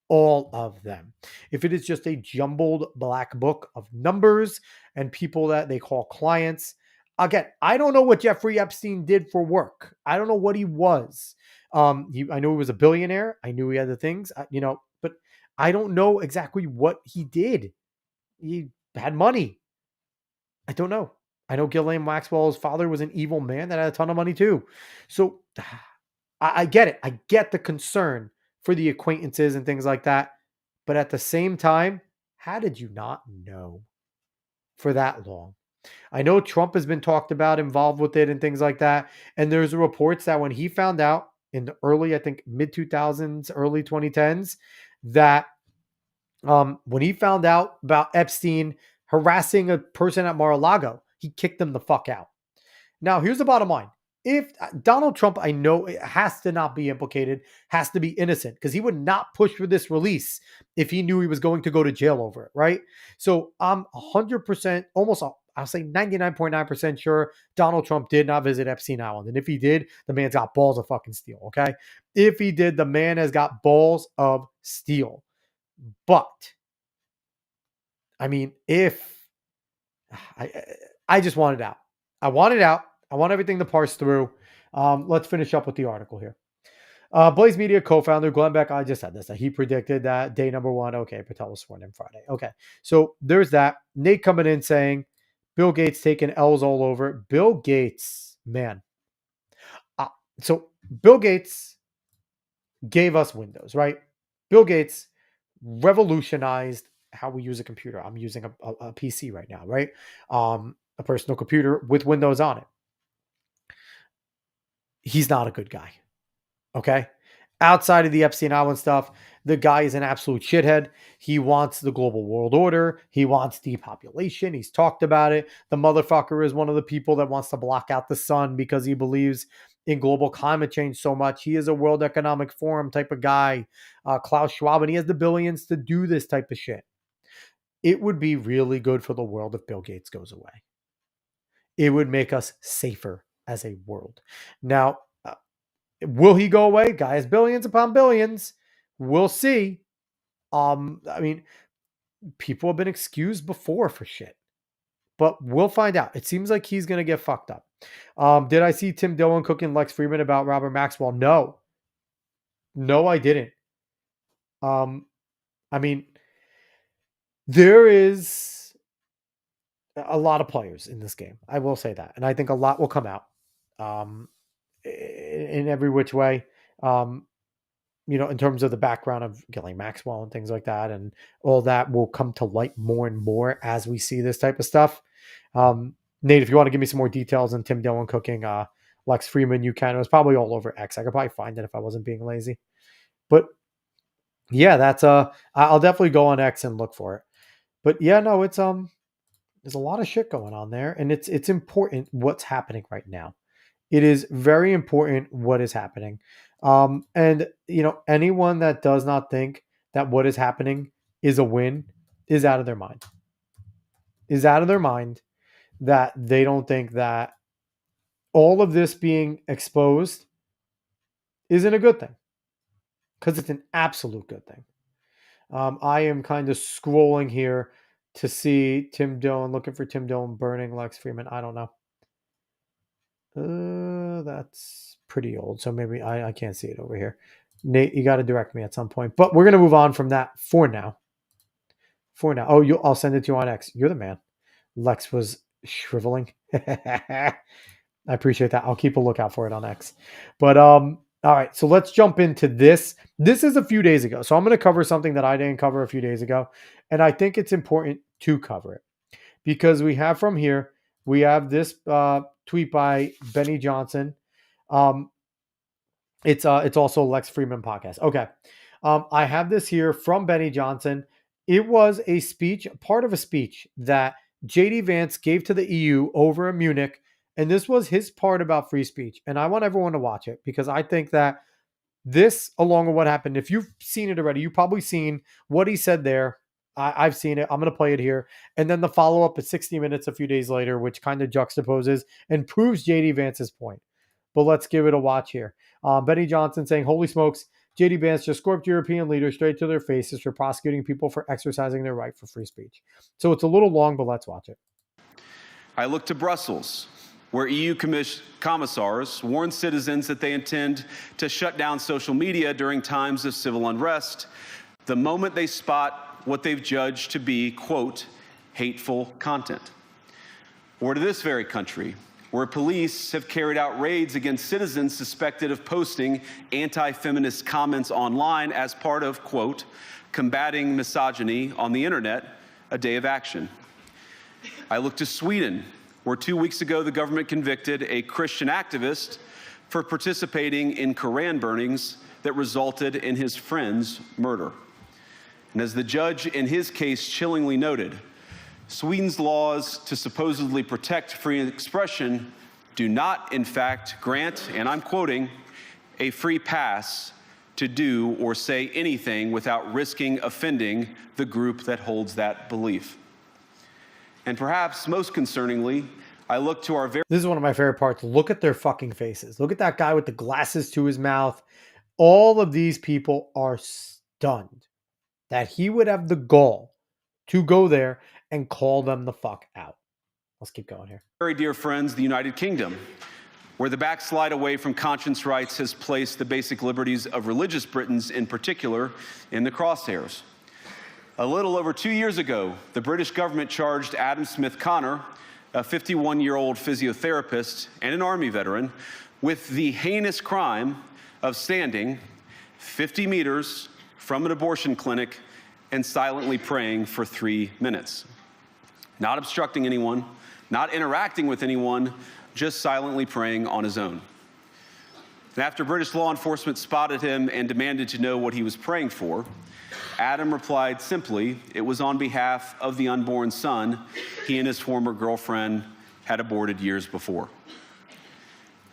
All of them. If it is just a jumbled black book of numbers and people that they call clients, again, I don't know what Jeffrey Epstein did for work. I don't know what he was. I know he was a billionaire. I knew he had the things, but I don't know exactly what he did. He had money. I don't know. I know Ghislaine Maxwell's father was an evil man that had a ton of money too. So I get it. I get the concern for the acquaintances and things like that. But at the same time, how did you not know for that long? I know Trump has been talked about, involved with it and things like that. And there's reports that when he found out in the early, I think mid 2000s, early 2010s, that when he found out about Epstein harassing a person at Mar-a-Lago, he kicked them the fuck out. Now, here's the bottom line. If Donald Trump, I know it has to not be implicated, has to be innocent, because he would not push for this release if he knew he was going to go to jail over it, right? So I'm 100%, almost, I'll say 99.9% sure Donald Trump did not visit Epstein Island. And if he did, the man's got balls of fucking steel, okay? If he did, the man has got balls of steel. But, I mean, I just want it out. I want it out. I want everything to parse through. Let's finish up with the article here. Blaze Media co-founder Glenn Beck, I just said this, that he predicted that day number one, okay, Patel was sworn in Friday. Okay, so there's that. Nate coming in saying, Bill Gates taking L's all over. Bill Gates, man. So Bill Gates gave us Windows, right? Bill Gates revolutionized how we use a computer. I'm using a PC right now, right? A personal computer with Windows on it. He's not a good guy. Okay. Outside of the Epstein Island stuff, the guy is an absolute shithead. He wants the global world order. He wants depopulation. He's talked about it. The motherfucker is one of the people that wants to block out the sun because he believes in global climate change so much. He is a World Economic Forum type of guy, Klaus Schwab, and he has the billions to do this type of shit. It would be really good for the world if Bill Gates goes away. It would make us safer as a world. Now, will he go away? Guy has billions upon billions. We'll see. I mean, people have been excused before for shit, but we'll find out. It seems like he's going to get fucked up. Did I see Tim Dillon cooking Lex Friedman about Robert Maxwell? No, I didn't. I mean, there is a lot of players in this game. I will say that. And I think a lot will come out in every which way, in terms of the background of Ghislaine Maxwell and things like that. And all that will come to light more and more as we see this type of stuff. Nate, if you want to give me some more details on Tim Dillon cooking Lex Freeman, you can. It was probably all over X. I could probably find it if I wasn't being lazy. But yeah, that's I'll definitely go on X and look for it. But yeah, no, it's there's a lot of shit going on there, and it's important what's happening right now. It is very important what is happening. And anyone that does not think that what is happening is a win is out of their mind. Is out of their mind that they don't think that all of this being exposed isn't a good thing, because it's an absolute good thing. I am kind of scrolling here to see Tim Dillon, looking for Tim Dillon burning Lex Freeman. I don't know. That's pretty old, so maybe I can't see it over here. Nate, you got to direct me at some point. But we're gonna move on from that for now. For now. Oh, I'll send it to you on X. You're the man. Lex was shriveling. I appreciate that. I'll keep a lookout for it on X. But all right, so let's jump into this. This is a few days ago. So I'm going to cover something that I didn't cover a few days ago. And I think it's important to cover it because we have from here, we have this tweet by Benny Johnson. It's also Lex Freeman podcast. Okay. I have this here from Benny Johnson. It was a speech, part of a speech that JD Vance gave to the EU over in Munich. And this was his part about free speech. And I want everyone to watch it because I think that this, along with what happened, if you've seen it already, you've probably seen what he said there. I've seen it. I'm going to play it here. And then the follow-up is 60 minutes a few days later, which kind of juxtaposes and proves JD Vance's point. But let's give it a watch here. Benny Johnson saying, holy smokes, JD Vance just scorped European leaders straight to their faces for prosecuting people for exercising their right for free speech. So it's a little long, but let's watch it. I look to Brussels, where EU commissars warn citizens that they intend to shut down social media during times of civil unrest the moment they spot what they've judged to be, quote, hateful content. Or to this very country, where police have carried out raids against citizens suspected of posting anti-feminist comments online as part of, quote, combating misogyny on the internet, a day of action. I look to Sweden, where 2 weeks ago the government convicted a Christian activist for participating in Koran burnings that resulted in his friend's murder. And as the judge in his case chillingly noted, Sweden's laws to supposedly protect free expression do not, in fact, grant, and I'm quoting, a free pass to do or say anything without risking offending the group that holds that belief. And perhaps most concerningly, I look to our very... This is one of my favorite parts. Look at their fucking faces. Look at that guy with the glasses to his mouth. All of these people are stunned that he would have the gall to go there and call them the fuck out. Let's keep going here. Very dear friends, the United Kingdom, where the backslide away from conscience rights has placed the basic liberties of religious Britons in particular in the crosshairs. A little over 2 years ago, the British government charged Adam Smith Connor, a 51-year-old physiotherapist and an Army veteran, with the heinous crime of standing 50 meters from an abortion clinic and silently praying for 3 minutes. Not obstructing anyone, not interacting with anyone, just silently praying on his own. And after British law enforcement spotted him and demanded to know what he was praying for, Adam replied simply, it was on behalf of the unborn son he and his former girlfriend had aborted years before.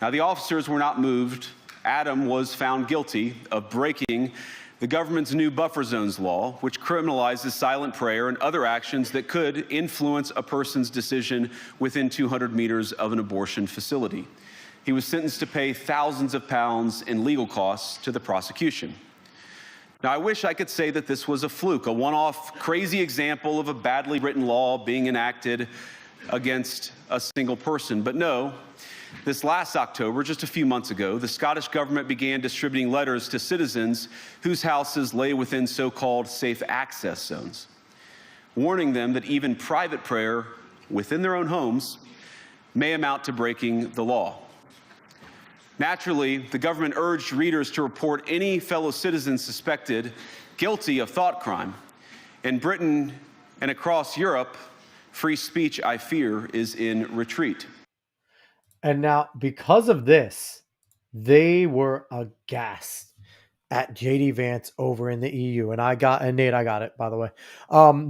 Now, the officers were not moved. Adam was found guilty of breaking the government's new buffer zones law, which criminalizes silent prayer and other actions that could influence a person's decision within 200 meters of an abortion facility. He was sentenced to pay thousands of pounds in legal costs to the prosecution. Now, I wish I could say that this was a fluke, a one-off crazy example of a badly written law being enacted against a single person. But no, this last October, just a few months ago, the Scottish government began distributing letters to citizens whose houses lay within so-called safe access zones, warning them that even private prayer within their own homes may amount to breaking the law. Naturally, the government urged readers to report any fellow citizen suspected guilty of thought crime. In Britain and across Europe, Free speech, I fear, is in retreat. And now, because of this, they were aghast at JD Vance over in the EU. And Nate, I got it, by the way.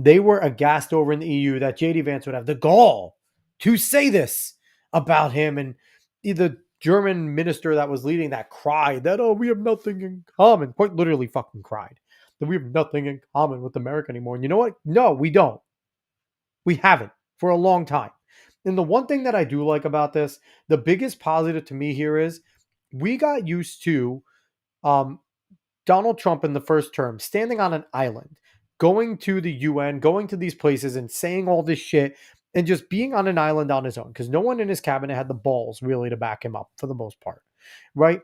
They were aghast over in the EU that JD Vance would have the gall to say this about him. And the German minister that was leading that cried that, oh, we have nothing in common. Quite literally fucking cried that we have nothing in common with America anymore. And you know what? No, we don't. We haven't for a long time. And the one thing that I do like about this, the biggest positive to me here is we got used to um, Donald Trump in the first term standing on an island, going to the UN, going to these places and saying all this shit and just being on an island on his own because no one in his cabinet had the balls really to back him up for the most part, right?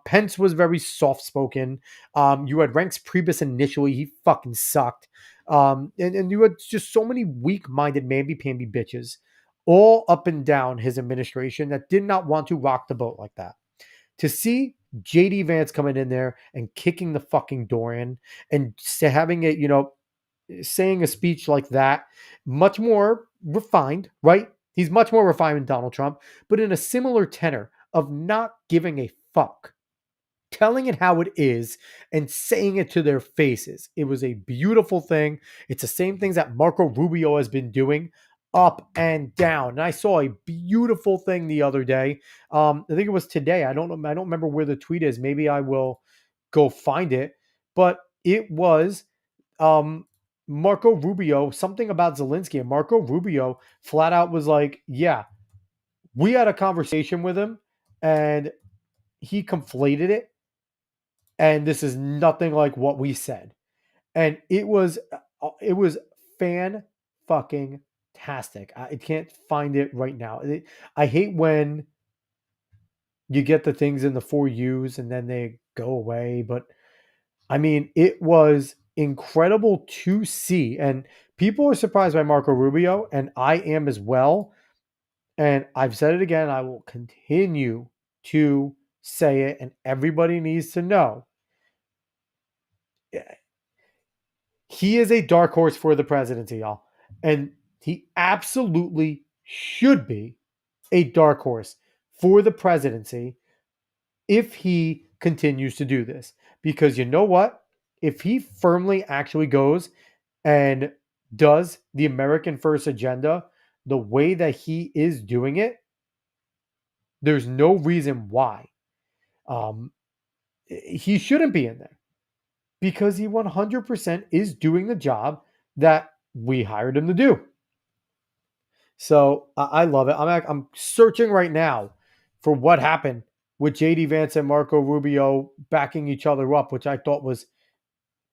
Pence was very soft spoken. You had Reince Priebus initially; he fucking sucked. And you had just so many weak minded mamby-pamby bitches all up and down his administration that did not want to rock the boat like that. To see JD Vance coming in there and kicking the fucking door in and having it, saying a speech like that, much more refined, right? He's much more refined than Donald Trump, but in a similar tenor of not giving a fuck, telling it how it is and saying it to their faces. It was a beautiful thing. It's the same things that Marco Rubio has been doing up and down. And I saw a beautiful thing the other day. I think it was today. I don't know. I don't remember where the tweet is. Maybe I will go find it. But it was Marco Rubio, something about Zelensky. And Marco Rubio flat out was like, yeah, we had a conversation with him and he conflated it. And this is nothing like what we said. And it was fan fucking tastic. I can't find it right now. I hate when you get the things in the 4Us and then they go away. But I mean, it was incredible to see. And people are surprised by Marco Rubio, and I am as well. And I've said it again. I will continue to say it, and everybody needs to know. He is a dark horse for the presidency, y'all. And he absolutely should be a dark horse for the presidency if he continues to do this. Because you know what? If he firmly actually goes and does the American First agenda the way that he is doing it, there's no reason why he shouldn't be in there. Because he 100% is doing the job that we hired him to do. So I love it. I'm searching right now for what happened with JD Vance and Marco Rubio backing each other up, which I thought was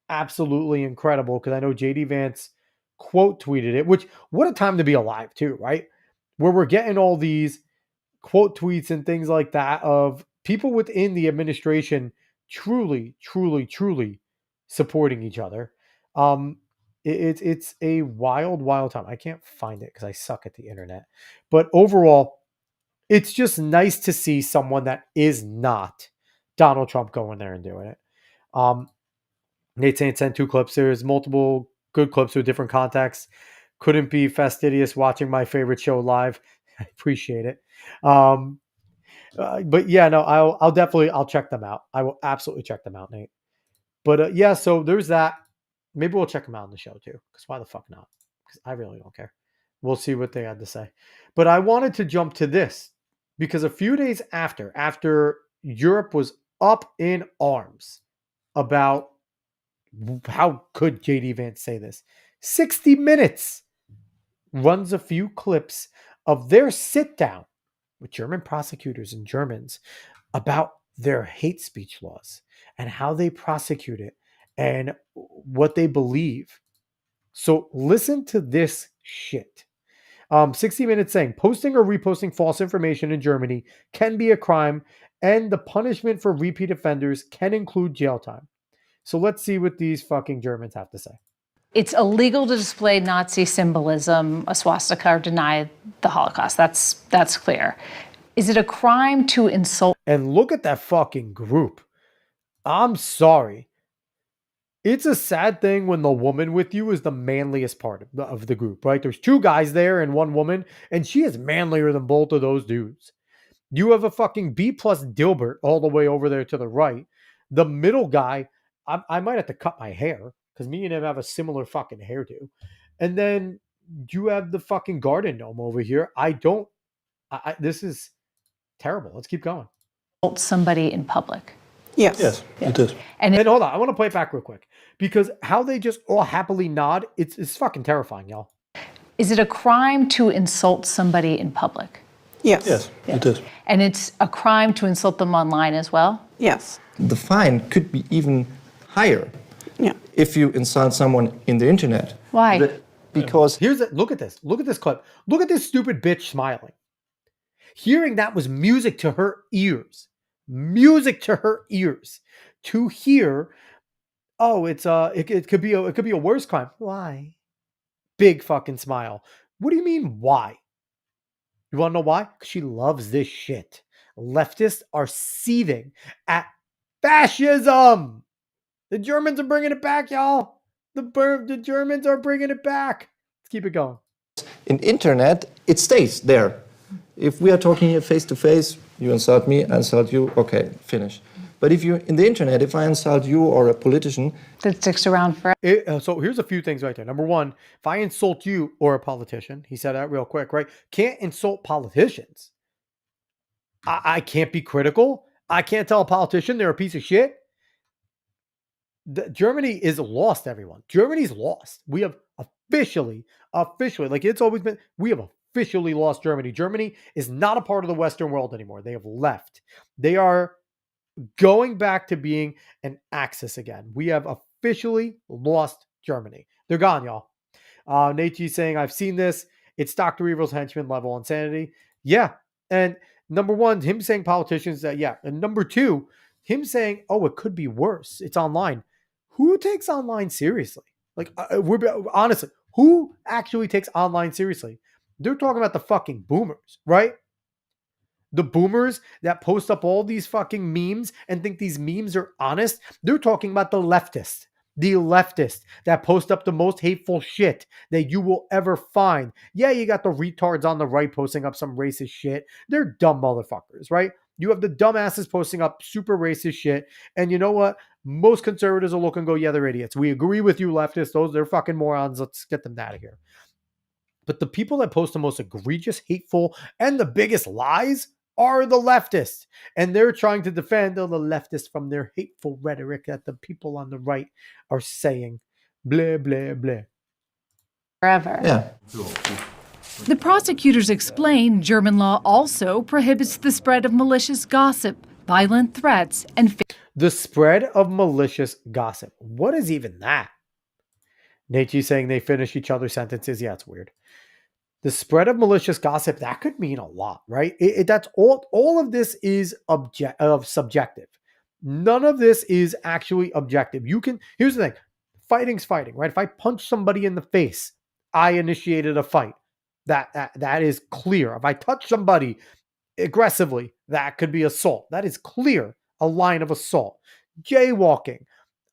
absolutely incredible because I know JD Vance quote tweeted it, which what a time to be alive too, right? Where we're getting all these quote tweets and things like that of people within the administration truly, truly, truly supporting each other. It's a wild, wild time. I can't find it because I suck at the internet. But overall, it's just nice to see someone that is not Donald Trump going there and doing it. Nate Saint sent 2 clips. There's multiple good clips with different contexts. Couldn't be fastidious watching my favorite show live. I appreciate it. But yeah, no, I'll check them out. I will absolutely check them out, Nate. But yeah, so there's that. Maybe we'll check them out on the show too. Because why the fuck not? Because I really don't care. We'll see what they had to say. But I wanted to jump to this because a few days after Europe was up in arms about how could JD Vance say this, 60 Minutes runs a few clips of their sit down with German prosecutors and Germans about their hate speech laws and how they prosecute it and what they believe. So listen to this shit. 60 Minutes saying posting or reposting false information in Germany can be a crime and the punishment for repeat offenders can include jail time. So let's see what these fucking Germans have to say. It's illegal to display Nazi symbolism, a swastika, or deny the Holocaust. That's clear. Is it a crime to insult? And look at that fucking group. I'm sorry. It's a sad thing when the woman with you is the manliest part of the group, right? There's two guys there and one woman, and she is manlier than both of those dudes. You have a fucking B plus Dilbert all the way over there to the right. The middle guy, I might have to cut my hair because me and him have a similar fucking hairdo. And then you have the fucking garden gnome over here. This is terrible. Let's keep going. Insult somebody in public. Yes, it is. And And hold on, I want to play it back real quick because how they just all happily nod, it's fucking terrifying, y'all. is it a crime to insult somebody in public? Yes, it is. And it's a crime to insult them online as well? Yes. The fine could be even higher Yeah. if you insult someone in the internet. Why? Because Look at this. Look at this clip. Look at this stupid bitch smiling. Hearing that was music to her ears. Music to her ears. To hear, oh, it could be a worse crime. Why? Big fucking smile. What do you mean why? You want to know why? Because she loves this shit. Leftists are seething at fascism. The Germans are bringing it back, y'all. The Germans are bringing it back. Let's keep it going. in internet, it stays there. If we are talking here face to face, you insult me, I insult you, okay, finish. But if you in the internet, if I insult you or a politician, That sticks around forever. So here's a few things right there. Number one, if I insult you or a politician, he said that real quick, right? Can't insult politicians. I can't be critical. I can't tell a politician they're a piece of shit. Germany is lost, everyone. Germany's lost. We have officially, like it's always been, we have officially lost Germany. Germany is not a part of the Western world anymore. They have left. They are going back to being an axis again. We have officially lost Germany. They're gone, y'all. Nate's saying, I've seen this. It's Dr. Evil's henchman level insanity. Yeah. And number one, him saying politicians that, yeah. And number two, him saying, oh, it could be worse. It's online. Who takes online seriously? Like, honestly, who actually takes online seriously? They're talking about the fucking boomers, right? The boomers that post up all these fucking memes and think these memes are honest. They're talking about the leftists that post up the most hateful shit that you will ever find. Yeah, you got the retards on the right posting up some racist shit. They're dumb motherfuckers, right? You have the dumbasses posting up super racist shit. And you know what? Most conservatives will look and go, yeah, they're idiots. We agree with you, leftists. They're fucking morons. Let's get them out of here. But the people that post the most egregious, hateful, and the biggest lies are the leftists. And they're trying to defend the leftists from their hateful rhetoric that the people on the right are saying. Blah, blah, blah. Forever. yeah. The prosecutors explain German law also prohibits the spread of malicious gossip, violent threats, and The spread of malicious gossip. What is even that? Nate's saying they finish each other's sentences. Yeah, it's weird. The spread of malicious gossip, that could mean a lot, right? That's all of this is subjective. None of this is actually objective. Here's the thing. Fighting's fighting, right? If I punch somebody in the face, I initiated a fight. That is clear. If I touch somebody aggressively, that could be assault. That is clear, a line of assault. Jaywalking.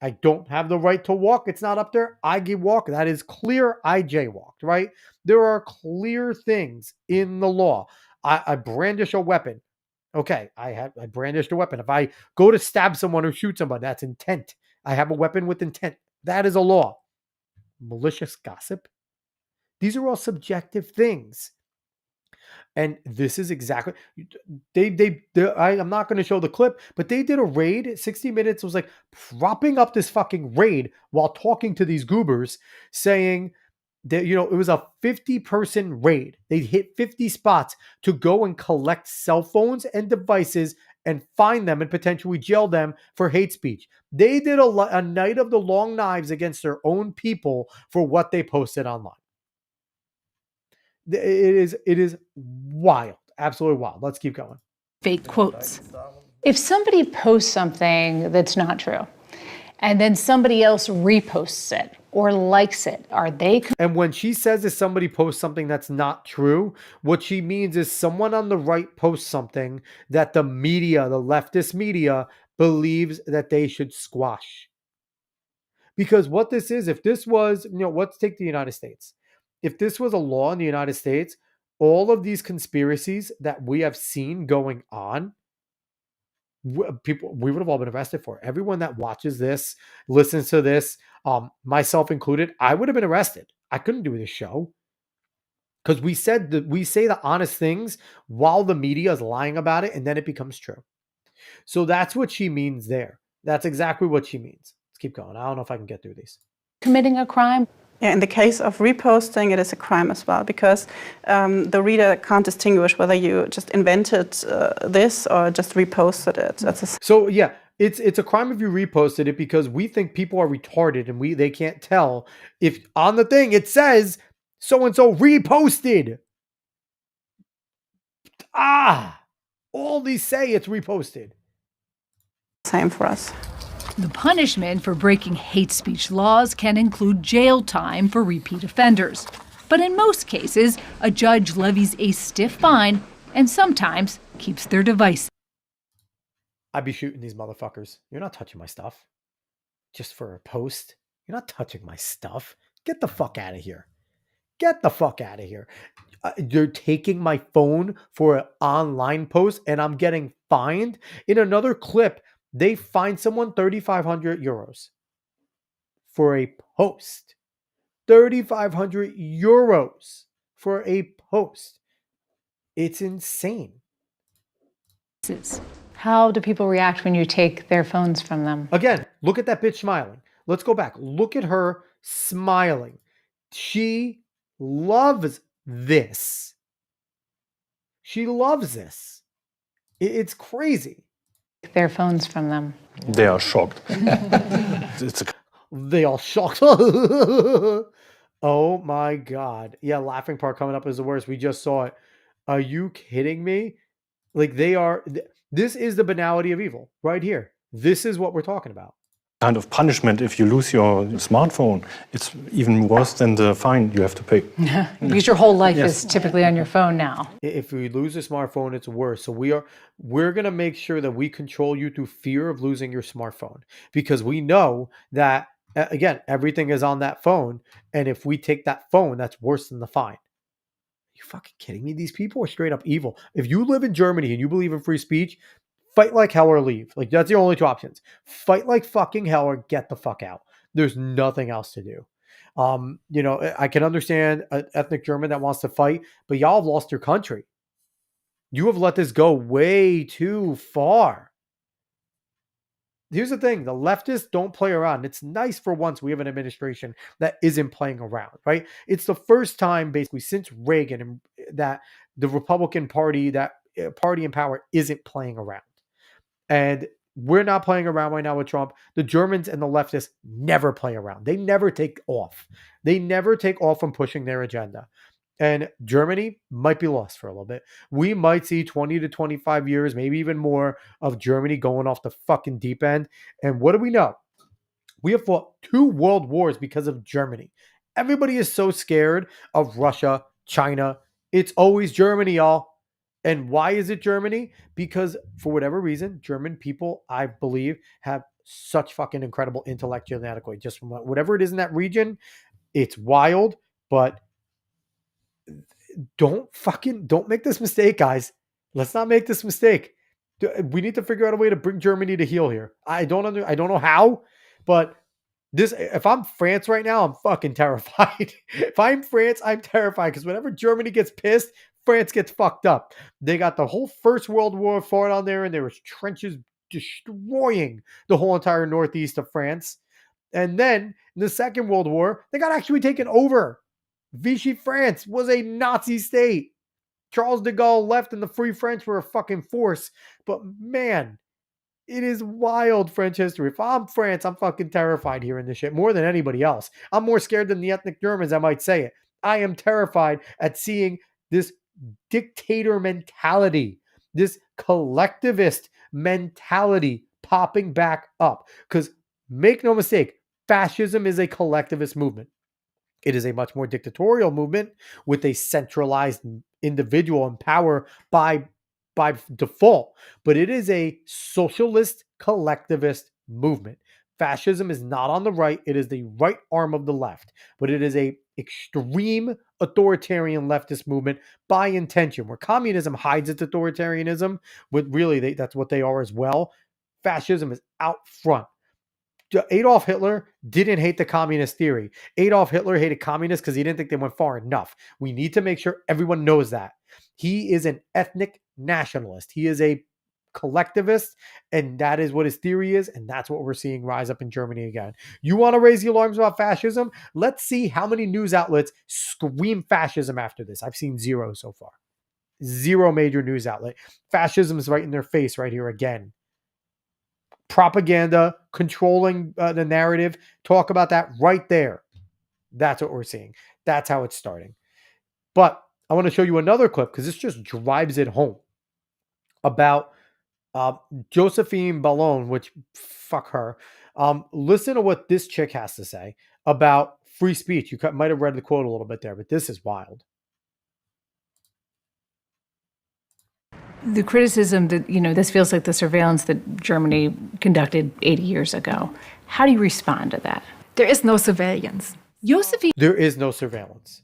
I don't have the right to walk. It's not up there. I walk. That is clear. I jaywalked, right? There are clear things in the law. I brandish a weapon. Okay, I brandished a weapon. If I go to stab someone or shoot somebody, that's intent. I have a weapon with intent. That is a law. Malicious gossip. These are all subjective things. And this is exactly I'm not going to show the clip, but they did a raid. 60 Minutes was like propping up this fucking raid while talking to these goobers, saying that, it was a 50-person raid. They hit 50 spots to go and collect cell phones and devices and find them and potentially jail them for hate speech. They did a night of the long knives against their own people for what they posted online. It is wild, absolutely wild. Let's keep going. fake quotes. If somebody posts something that's not true, and then somebody else reposts it or likes it, are they? And when she says if somebody posts something that's not true, what she means is someone on the right posts something that the media, the leftist media, believes that they should squash. Because what this is, if this was, let's take the United States. If this was a law in the United States, all of these conspiracies that we have seen going on, we would have all been arrested for it. Everyone that watches this, listens to this, myself included, I would have been arrested. I couldn't do this show because we say the honest things while the media is lying about it, and then it becomes true. So that's what she means there. That's exactly what she means. Let's keep going. I don't know if I can get through these. Committing a crime? Yeah, in the case of reposting, it is a crime as well, because the reader can't distinguish whether you just invented this or just reposted it. So yeah, it's a crime if you reposted it, because we think people are retarded and they can't tell if on the thing it says so and so reposted. All these say it's reposted. Same for us. The punishment for breaking hate speech laws can include jail time for repeat offenders. But in most cases, a judge levies a stiff fine and sometimes keeps their device. I'd be shooting these motherfuckers. You're not touching my stuff. Just for a post. You're not touching my stuff. Get the fuck out of here. Get the fuck out of here. You're taking my phone for an online post and I'm getting fined. In another clip, they fined someone 3,500 euros for a post. 3,500 euros for a post. It's insane. How do people react when you take their phones from them? Again, look at that bitch smiling. Let's go back. Look at her smiling. She loves this. She loves this. It's crazy. Their phones from them. They are shocked. They all shocked. Oh my God. Yeah, laughing part coming up is the worst. We just saw it. Are you kidding me? Like this is the banality of evil right here. This is what we're talking about. Kind of punishment if you lose your smartphone. It's even worse than the fine you have to pay. Because your whole life is typically on your phone now. If we lose a smartphone, it's worse. So we're going to make sure that we control you through fear of losing your smartphone, because we know that, again, everything is on that phone. And if we take that phone, that's worse than the fine. Are you fucking kidding me? These people are straight up evil. If you live in Germany and you believe in free speech, fight like hell or leave. Like, that's the only two options. Fight like fucking hell or get the fuck out. There's nothing else to do. I can understand an ethnic German that wants to fight, but y'all have lost your country. You have let this go way too far. Here's the thing. The leftists don't play around. It's nice for once we have an administration that isn't playing around, right? It's the first time basically since Reagan that the Republican Party, that party in power, isn't playing around. And we're not playing around right now with Trump. The Germans and the leftists never play around. They never take off. They never take off from pushing their agenda. And Germany might be lost for a little bit. We might see 20 to 25 years, maybe even more, of Germany going off the fucking deep end. And what do we know? We have fought 2 world wars because of Germany. Everybody is so scared of Russia, China. It's always Germany, y'all. And why is it Germany? Because for whatever reason, German people, I believe, have such fucking incredible intellect genetically. Just from whatever it is in that region, it's wild. But don't make this mistake, guys. Let's not make this mistake. We need to figure out a way to bring Germany to heel here. I don't know how, but if I'm France right now, I'm fucking terrified. If I'm France, I'm terrified, because whenever Germany gets pissed, France gets fucked up. They got the whole First World War fought on there, and there was trenches destroying the whole entire northeast of France. And then in the Second World War, they got actually taken over. Vichy France was a Nazi state. Charles de Gaulle left, and the Free French were a fucking force. But man, it is wild French history. If I'm France, I'm fucking terrified hearing this shit more than anybody else. I'm more scared than the ethnic Germans, I might say it. I am terrified at seeing this dictator mentality, this collectivist mentality popping back up. Because make no mistake, fascism is a collectivist movement. It is a much more dictatorial movement with a centralized individual in power by default, but it is a socialist collectivist movement. Fascism is not on the right. It is the right arm of the left, but it is a extreme authoritarian leftist movement by intention, where communism hides its authoritarianism, but really that's what they are as well. Fascism is out front. Adolf Hitler didn't hate the communist theory. Adolf Hitler hated communists because he didn't think they went far enough. We need to make sure everyone knows that. He is an ethnic nationalist. He is a collectivist, and that is what his theory is, and that's what we're seeing rise up in Germany again. You want to raise the alarms about fascism? Let's see how many news outlets scream fascism after this. I've seen 0 so far. 0 major news outlet. Fascism is right in their face right here again. Propaganda, controlling the narrative. Talk about that right there. That's what we're seeing. That's how it's starting. But I want to show you another clip because this just drives it home about Josephine Ballon, which fuck her. Listen to what this chick has to say about free speech. You might have read the quote a little bit there, but this is wild. The criticism that, this feels like the surveillance that Germany conducted 80 years ago. How do you respond to that? There is no surveillance. Josephine. There is no surveillance.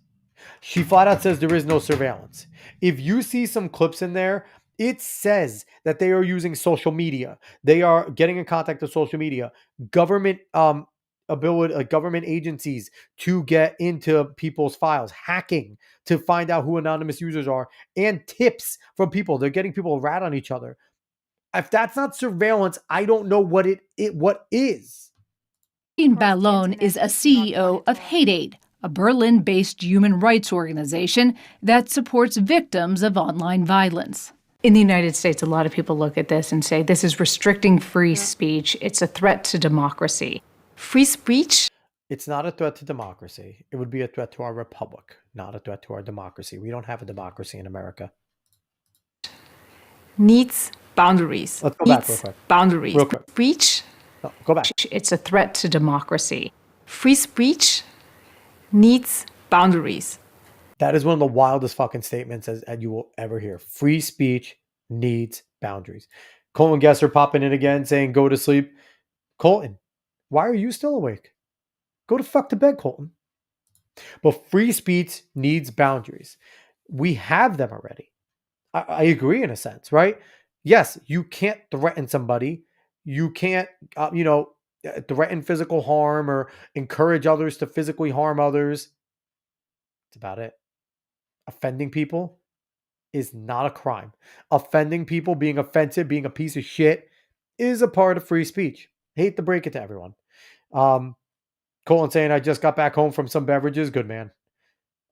She flat out says there is no surveillance. If you see some clips in there, it says that they are using social media. They are getting in contact with social media, government government agencies to get into people's files, hacking to find out who anonymous users are, and tips from people. They're getting people to rat on each other. If that's not surveillance, I don't know what what is. Ballon is a CEO of Hate Aid, a Berlin-based human rights organization that supports victims of online violence. In the United States, a lot of people look at this and say this is restricting free speech. It's a threat to democracy. Free speech? It's not a threat to democracy. It would be a threat to our republic, not a threat to our democracy. We don't have a democracy in America. Needs boundaries. Let's go back real quick. Boundaries. Real quick. Speech? No, go back. It's a threat to democracy. Free speech needs boundaries. That is one of the wildest fucking statements as you will ever hear. Free speech needs boundaries. Colton Gesser popping in again saying, go to sleep. Colton, why are you still awake? Go to fuck to bed, Colton. But free speech needs boundaries. We have them already. I agree in a sense, right? Yes, you can't threaten somebody. You can't, threaten physical harm or encourage others to physically harm others. That's about it. Offending people is not a crime. Offending people, being offensive, being a piece of shit is a part of free speech. Hate to break it to everyone. Colin saying, I just got back home from some beverages. Good man.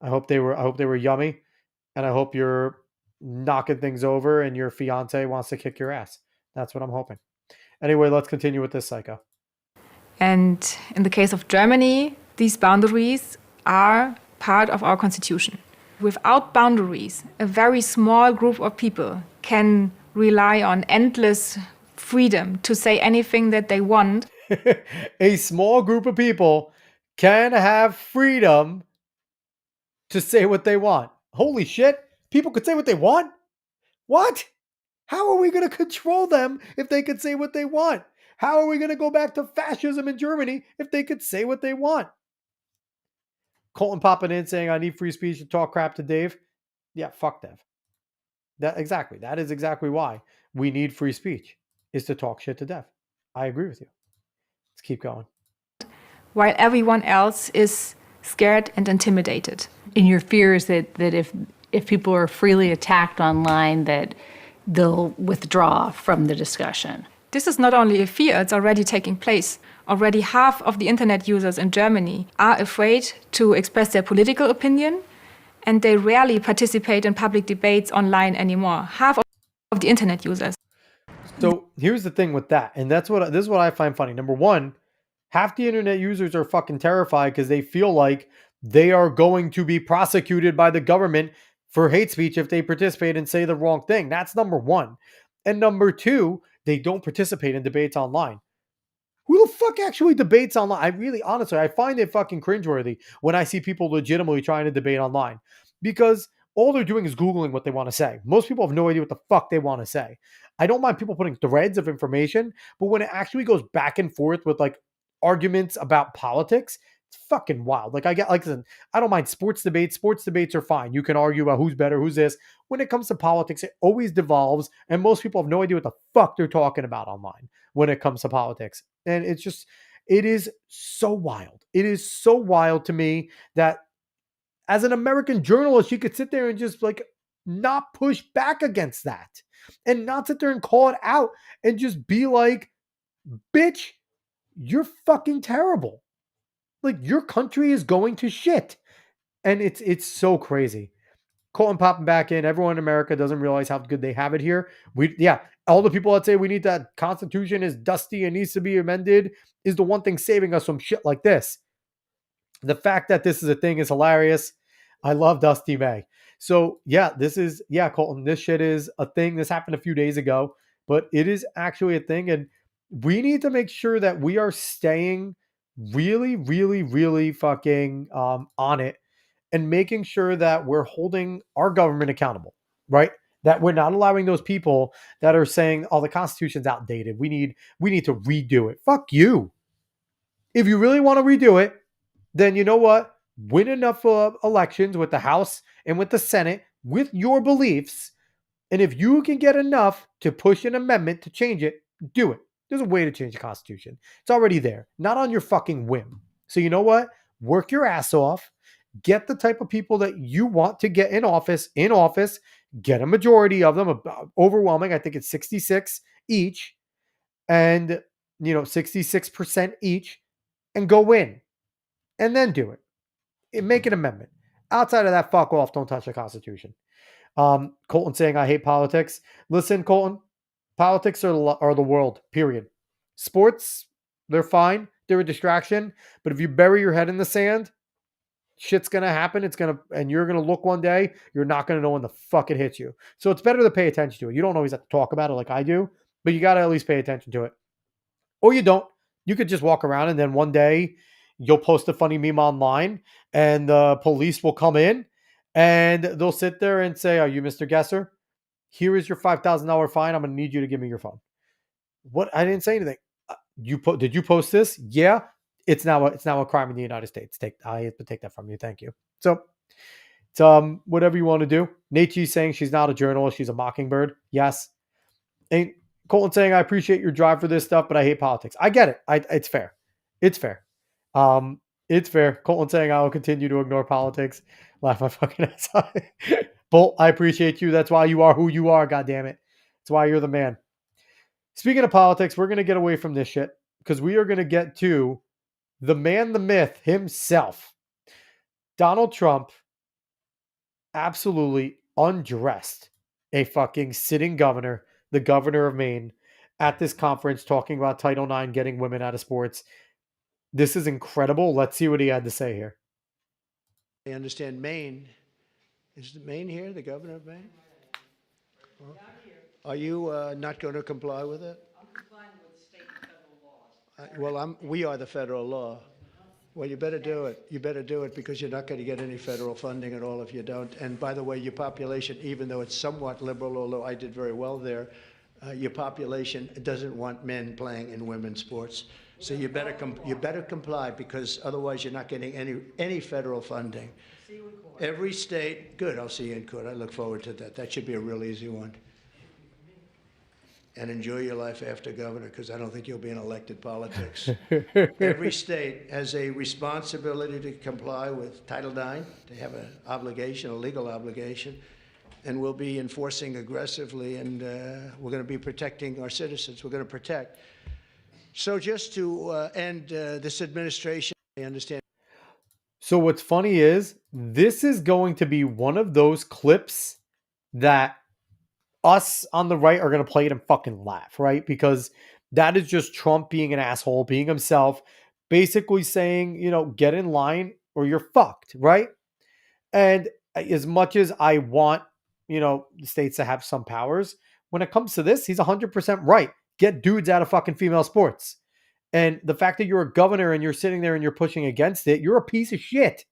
I hope they were yummy. And I hope you're knocking things over and your fiance wants to kick your ass. That's what I'm hoping. Anyway, let's continue with this psycho. And in the case of Germany, these boundaries are part of our constitution. Without boundaries, a very small group of people can rely on endless freedom to say anything that they want. A small group of people can have freedom to say what they want. Holy shit. People could say what they want? What? How are we going to control them if they could say what they want? How are we going to go back to fascism in Germany if they could say what they want? Colton popping in saying, I need free speech to talk crap to Dave. Yeah, fuck Dev. That is exactly why we need free speech, is to talk shit to Dev. I agree with you. Let's keep going. While everyone else is scared and intimidated. And your fear is that if people are freely attacked online, that they'll withdraw from the discussion. This is not only a fear, it's already taking place. Already half of the internet users in Germany are afraid to express their political opinion, and they rarely participate in public debates online anymore. Half of the internet users. So here's the thing with that, and this is what I find funny. Number one, half the internet users are fucking terrified because they feel like they are going to be prosecuted by the government for hate speech if they participate and say the wrong thing. That's number one. And number two, they don't participate in debates online. Who the fuck actually debates online? Honestly, I find it fucking cringeworthy when I see people legitimately trying to debate online, because all they're doing is Googling what they want to say. Most people have no idea what the fuck they want to say. I don't mind people putting threads of information, but when it actually goes back and forth with like arguments about politics. It's fucking wild. Like listen, I don't mind sports debates. Sports debates are fine. You can argue about who's better, who's this. When it comes to politics, it always devolves, and most people have no idea what the fuck they're talking about online when it comes to politics. And it is so wild. It is so wild to me that as an American journalist, you could sit there and just like not push back against that and not sit there and call it out and just be like, bitch, you're fucking terrible. Like your country is going to shit. And it's so crazy. Colton popping back in. Everyone in America doesn't realize how good they have it here. All the people that say we need that Constitution is dusty and needs to be amended is the one thing saving us from shit like this. The fact that this is a thing is hilarious. I love Dusty May. So Colton, this shit is a thing. This happened a few days ago, but it is actually a thing. And we need to make sure that we are staying really, really, really fucking on it and making sure that we're holding our government accountable, right? That we're not allowing those people that are saying, oh, the Constitution's outdated. We need to redo it. Fuck you. If you really want to redo it, then you know what? Win enough elections with the House and with the Senate with your beliefs. And if you can get enough to push an amendment to change it, do it. There's a way to change the Constitution. It's already there, not on your fucking whim. So you know what? Work your ass off. Get the type of people that you want to get in office, get a majority of them, overwhelming. I think it's 66 each, and 66% each, and go in. And then do it. Make an amendment. Outside of that, fuck off. Don't touch the Constitution. Colton saying, I hate politics. Listen, Colton, politics are the world, period. Sports, they're fine. They're a distraction. But if you bury your head in the sand, shit's going to happen. And you're going to look one day, you're not going to know when the fuck it hits you. So it's better to pay attention to it. You don't always have to talk about it like I do, but you got to at least pay attention to it. Or you don't. You could just walk around and then one day you'll post a funny meme online and the police will come in and they'll sit there and say, are you Mr. Gesser? Here is your $5,000 fine. I'm going to need you to give me your phone. What? I didn't say anything. Did you post this? Yeah. It's now a crime in the United States. I have to take that from you. Thank you. So it's whatever you want to do. Nate G saying she's not a journalist. She's a mockingbird. Yes. And Colton saying, I appreciate your drive for this stuff, but I hate politics. I get it. It's fair. It's fair. It's fair. Colton saying, I will continue to ignore politics. Laugh my fucking ass off. Bolt, I appreciate you. That's why you are who you are. God damn it. That's why you're the man. Speaking of politics, we're going to get away from this shit because we are going to get to the man, the myth himself. Donald Trump absolutely undressed a fucking sitting governor, the governor of Maine, at this conference talking about Title IX getting women out of sports. This is incredible. Let's see what he had to say here. I understand Maine. Is Maine here, the governor of Maine? Are you not going to comply with it? I'm complying with state and federal laws. We are the federal law. Well, you better do it. You better do it because you're not going to get any federal funding at all if you don't. And by the way, your population, even though it's somewhat liberal, although I did very well there, your population doesn't want men playing in women's sports. So you better comply because otherwise you're not getting any federal funding. See you in court. Every state, good. I'll see you in court. I look forward to that. That should be a real easy one. And enjoy your life after governor, because I don't think you'll be in elected politics. Every state has a responsibility to comply with Title IX. They have an obligation, a legal obligation, and we'll be enforcing aggressively, and we're going to be protecting our citizens. We're going to protect. So just to end this administration, I understand. So what's funny is this is going to be one of those clips that us on the right are going to play it and fucking laugh, right? Because that is just Trump being an asshole, being himself, basically saying, get in line or you're fucked, right? And as much as I want, the states to have some powers, when it comes to this, he's 100% right. Get dudes out of fucking female sports. And the fact that you're a governor and you're sitting there and you're pushing against it, you're a piece of shit.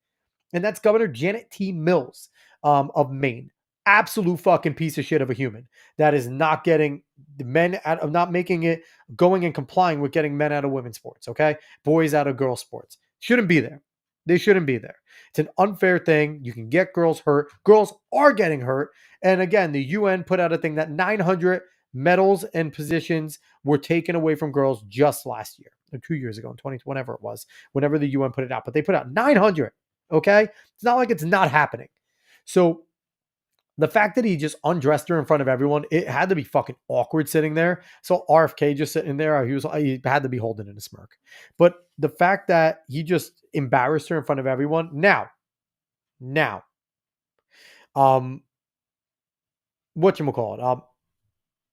And that's Governor Janet T. Mills of Maine. absolute fucking piece of shit of a human that is not getting the men out of not making it going and complying with getting men out of women's sports, okay? Boys out of girls' sports. Shouldn't be there. They shouldn't be there. It's an unfair thing. You can get girls hurt. Girls are getting hurt. And again, the UN put out a thing that 900 medals and positions were taken away from girls just last year, or 2 years ago, in 20, whenever it was, whenever the UN put it out. But they put out 900, okay? It's not like it's not happening. So the fact that he just undressed her in front of everyone, it had to be fucking awkward sitting there. So RFK just sitting there, he had to be holding in a smirk. But the fact that he just embarrassed her in front of everyone. Now, whatchamacallit?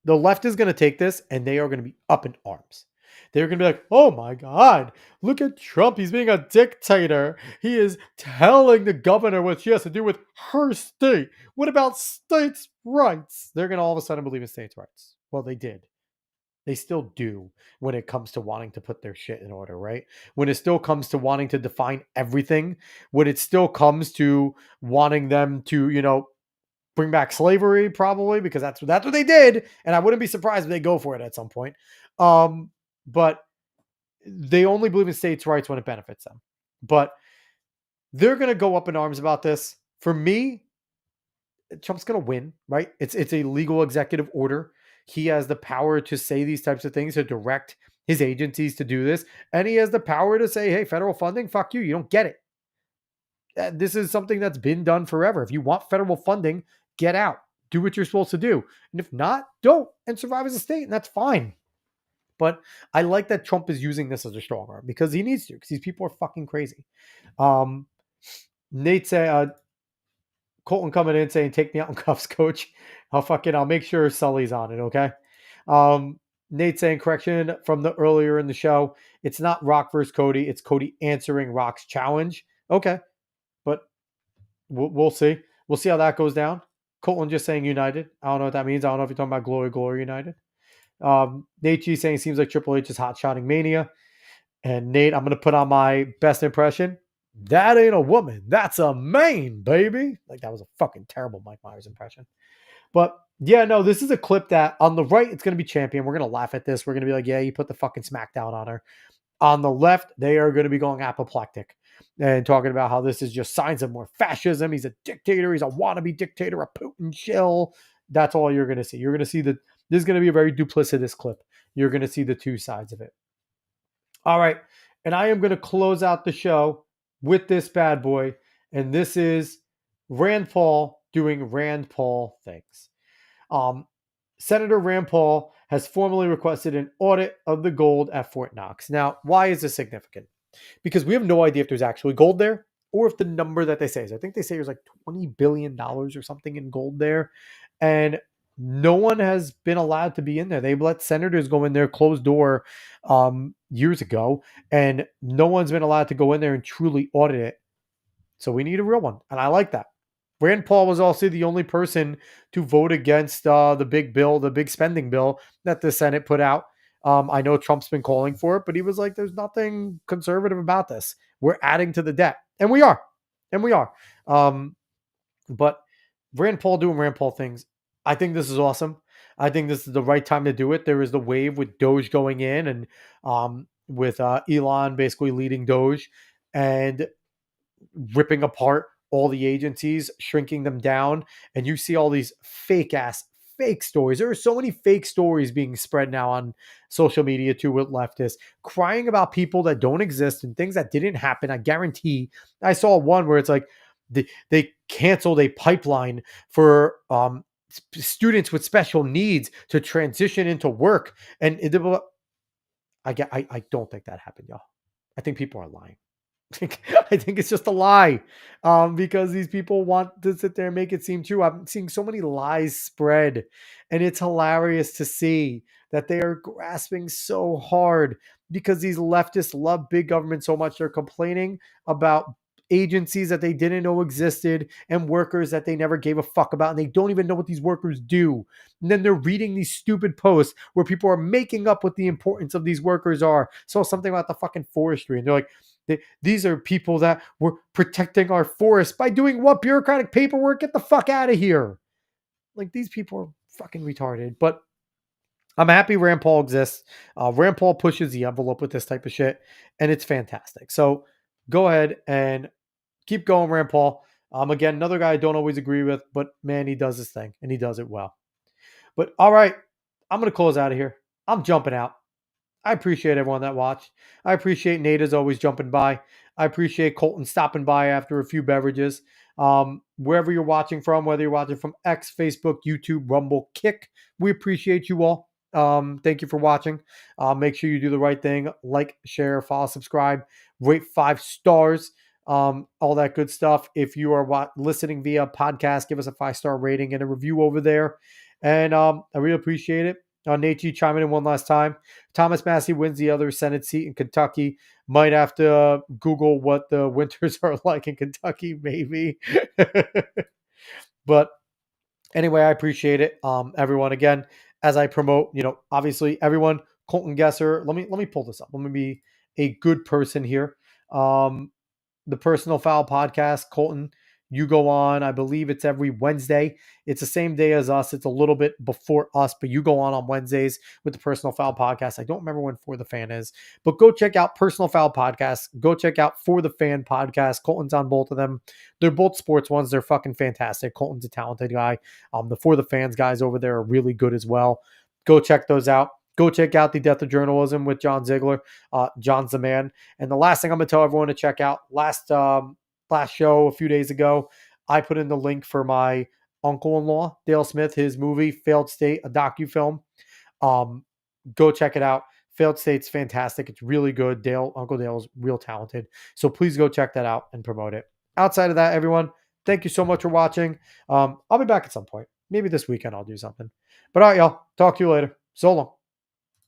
The left is going to take this and they are going to be up in arms. They're going to be like, oh my God, look at Trump. He's being a dictator. He is telling the governor what she has to do with her state. What about states' rights? They're going to all of a sudden believe in states' rights. Well, they did. They still do when it comes to wanting to put their shit in order, right? When it still comes to wanting to define everything, when it still comes to wanting them to, bring back slavery, probably, because that's what they did, and I wouldn't be surprised if they go for it at some point. But they only believe in states' rights when it benefits them. But they're going to go up in arms about this. For me, Trump's going to win, right? It's a legal executive order. He has the power to say these types of things, to direct his agencies to do this, and he has the power to say, "Hey, federal funding, fuck you, you don't get it." This is something that's been done forever. If you want federal funding, get out. Do what you're supposed to do. And if not, don't, and survive as a state, and that's fine. But I like that Trump is using this as a strong arm because he needs to, because these people are fucking crazy. Nate said, Colton coming in saying, take me out in cuffs, coach. I'll make sure Sully's on it, okay? Nate saying, correction from the earlier in the show, it's not Rock versus Cody, it's Cody answering Rock's challenge. Okay, but we'll see. We'll see how that goes down. Colton just saying United. I don't know what that means. I don't know if you're talking about Glory United. Nate G saying, seems like Triple H is hot-shotting Mania. And Nate, I'm going to put on my best impression. That ain't a woman. That's a man, baby. Like, that was a fucking terrible Mike Myers impression. But, yeah, no, this is a clip that on the right, it's going to be Champion. We're going to laugh at this. We're going to be like, yeah, you put the fucking SmackDown on her. On the left, they are going to be going apoplectic and talking about how this is just signs of more fascism. He's a dictator. He's a wannabe dictator, a Putin shill. That's all you're going to see. You're going to see that this is going to be a very duplicitous clip. You're going to see the two sides of it. All right. And I am going to close out the show with this bad boy. And this is Rand Paul doing Rand Paul things. Senator Rand Paul has formally requested an audit of the gold at Fort Knox. Now, why is this significant? Because we have no idea if there's actually gold there or if the number that they say is. I think they say there's like $20 billion or something in gold there. And no one has been allowed to be in there. They let senators go in there closed door years ago, and no one's been allowed to go in there and truly audit it. So we need a real one. And I like that. Rand Paul was also the only person to vote against the big bill, the big spending bill that the Senate put out. I know Trump's been calling for it, but he was like, there's nothing conservative about this. We're adding to the debt. And we are. But Rand Paul doing Rand Paul things, I think this is awesome. I think this is the right time to do it. There is the wave with Doge going in and with Elon basically leading Doge and ripping apart all the agencies, shrinking them down. And you see all these fake stories. There are so many fake stories being spread now on social media too with leftists, crying about people that don't exist and things that didn't happen. I guarantee I saw one where it's like they canceled a pipeline for students with special needs to transition into work. And I don't think that happened, y'all. I think people are lying. I think it's just a lie because these people want to sit there and make it seem true. I'm seeing so many lies spread, and it's hilarious to see that they are grasping so hard because these leftists love big government so much. They're complaining about agencies that they didn't know existed and workers that they never gave a fuck about, and they don't even know what these workers do. And then they're reading these stupid posts where people are making up what the importance of these workers are. So something about the fucking forestry, and they're like, these are people that were protecting our forests by doing what? Bureaucratic paperwork? Get the fuck out of here. Like, these people are fucking retarded. But I'm happy Rand Paul exists. Rand Paul pushes the envelope with this type of shit, and it's fantastic. So go ahead and keep going, Rand Paul. Again, another guy I don't always agree with, but man, he does his thing, and he does it well. But all right, I'm going to close out of here. I'm jumping out. I appreciate everyone that watched. I appreciate Nate as always jumping by. I appreciate Colton stopping by after a few beverages. Wherever you're watching from, whether you're watching from X, Facebook, YouTube, Rumble, Kick, we appreciate you all. Thank you for watching. Make sure you do the right thing. Like, share, follow, subscribe, rate 5 stars, all that good stuff. If you are listening via podcast, give us a 5-star rating and a review over there. And I really appreciate it. Nate G chiming in one last time. Thomas Massey wins the other Senate seat in Kentucky. Might have to Google what the winters are like in Kentucky, maybe. But anyway, I appreciate it. Everyone, again, as I promote, obviously everyone, Colton Gesser. Let me pull this up. Let me be a good person here. The Personal Foul podcast, Colton, you go on. I believe it's every Wednesday. It's the same day as us. It's a little bit before us, but you go on Wednesdays with the Personal Foul podcast. I don't remember when For the Fan is, but go check out Personal Foul podcast. Go check out For the Fan podcast. Colton's on both of them. They're both sports ones. They're fucking fantastic. Colton's a talented guy. The For the Fans guys over there are really good as well. Go check those out. Go check out The Death of Journalism with John Ziegler. John's the man. And the last thing I'm going to tell everyone to check out, last show a few days ago, I put in the link for my uncle-in-law, Dale Smith, his movie, Failed State, a docufilm. Go check it out. Failed State's fantastic. It's really good. Uncle Dale's real talented. So please go check that out and promote it. Outside of that, everyone, thank you so much for watching. I'll be back at some point. Maybe this weekend I'll do something. But all right, y'all. Talk to you later. So long.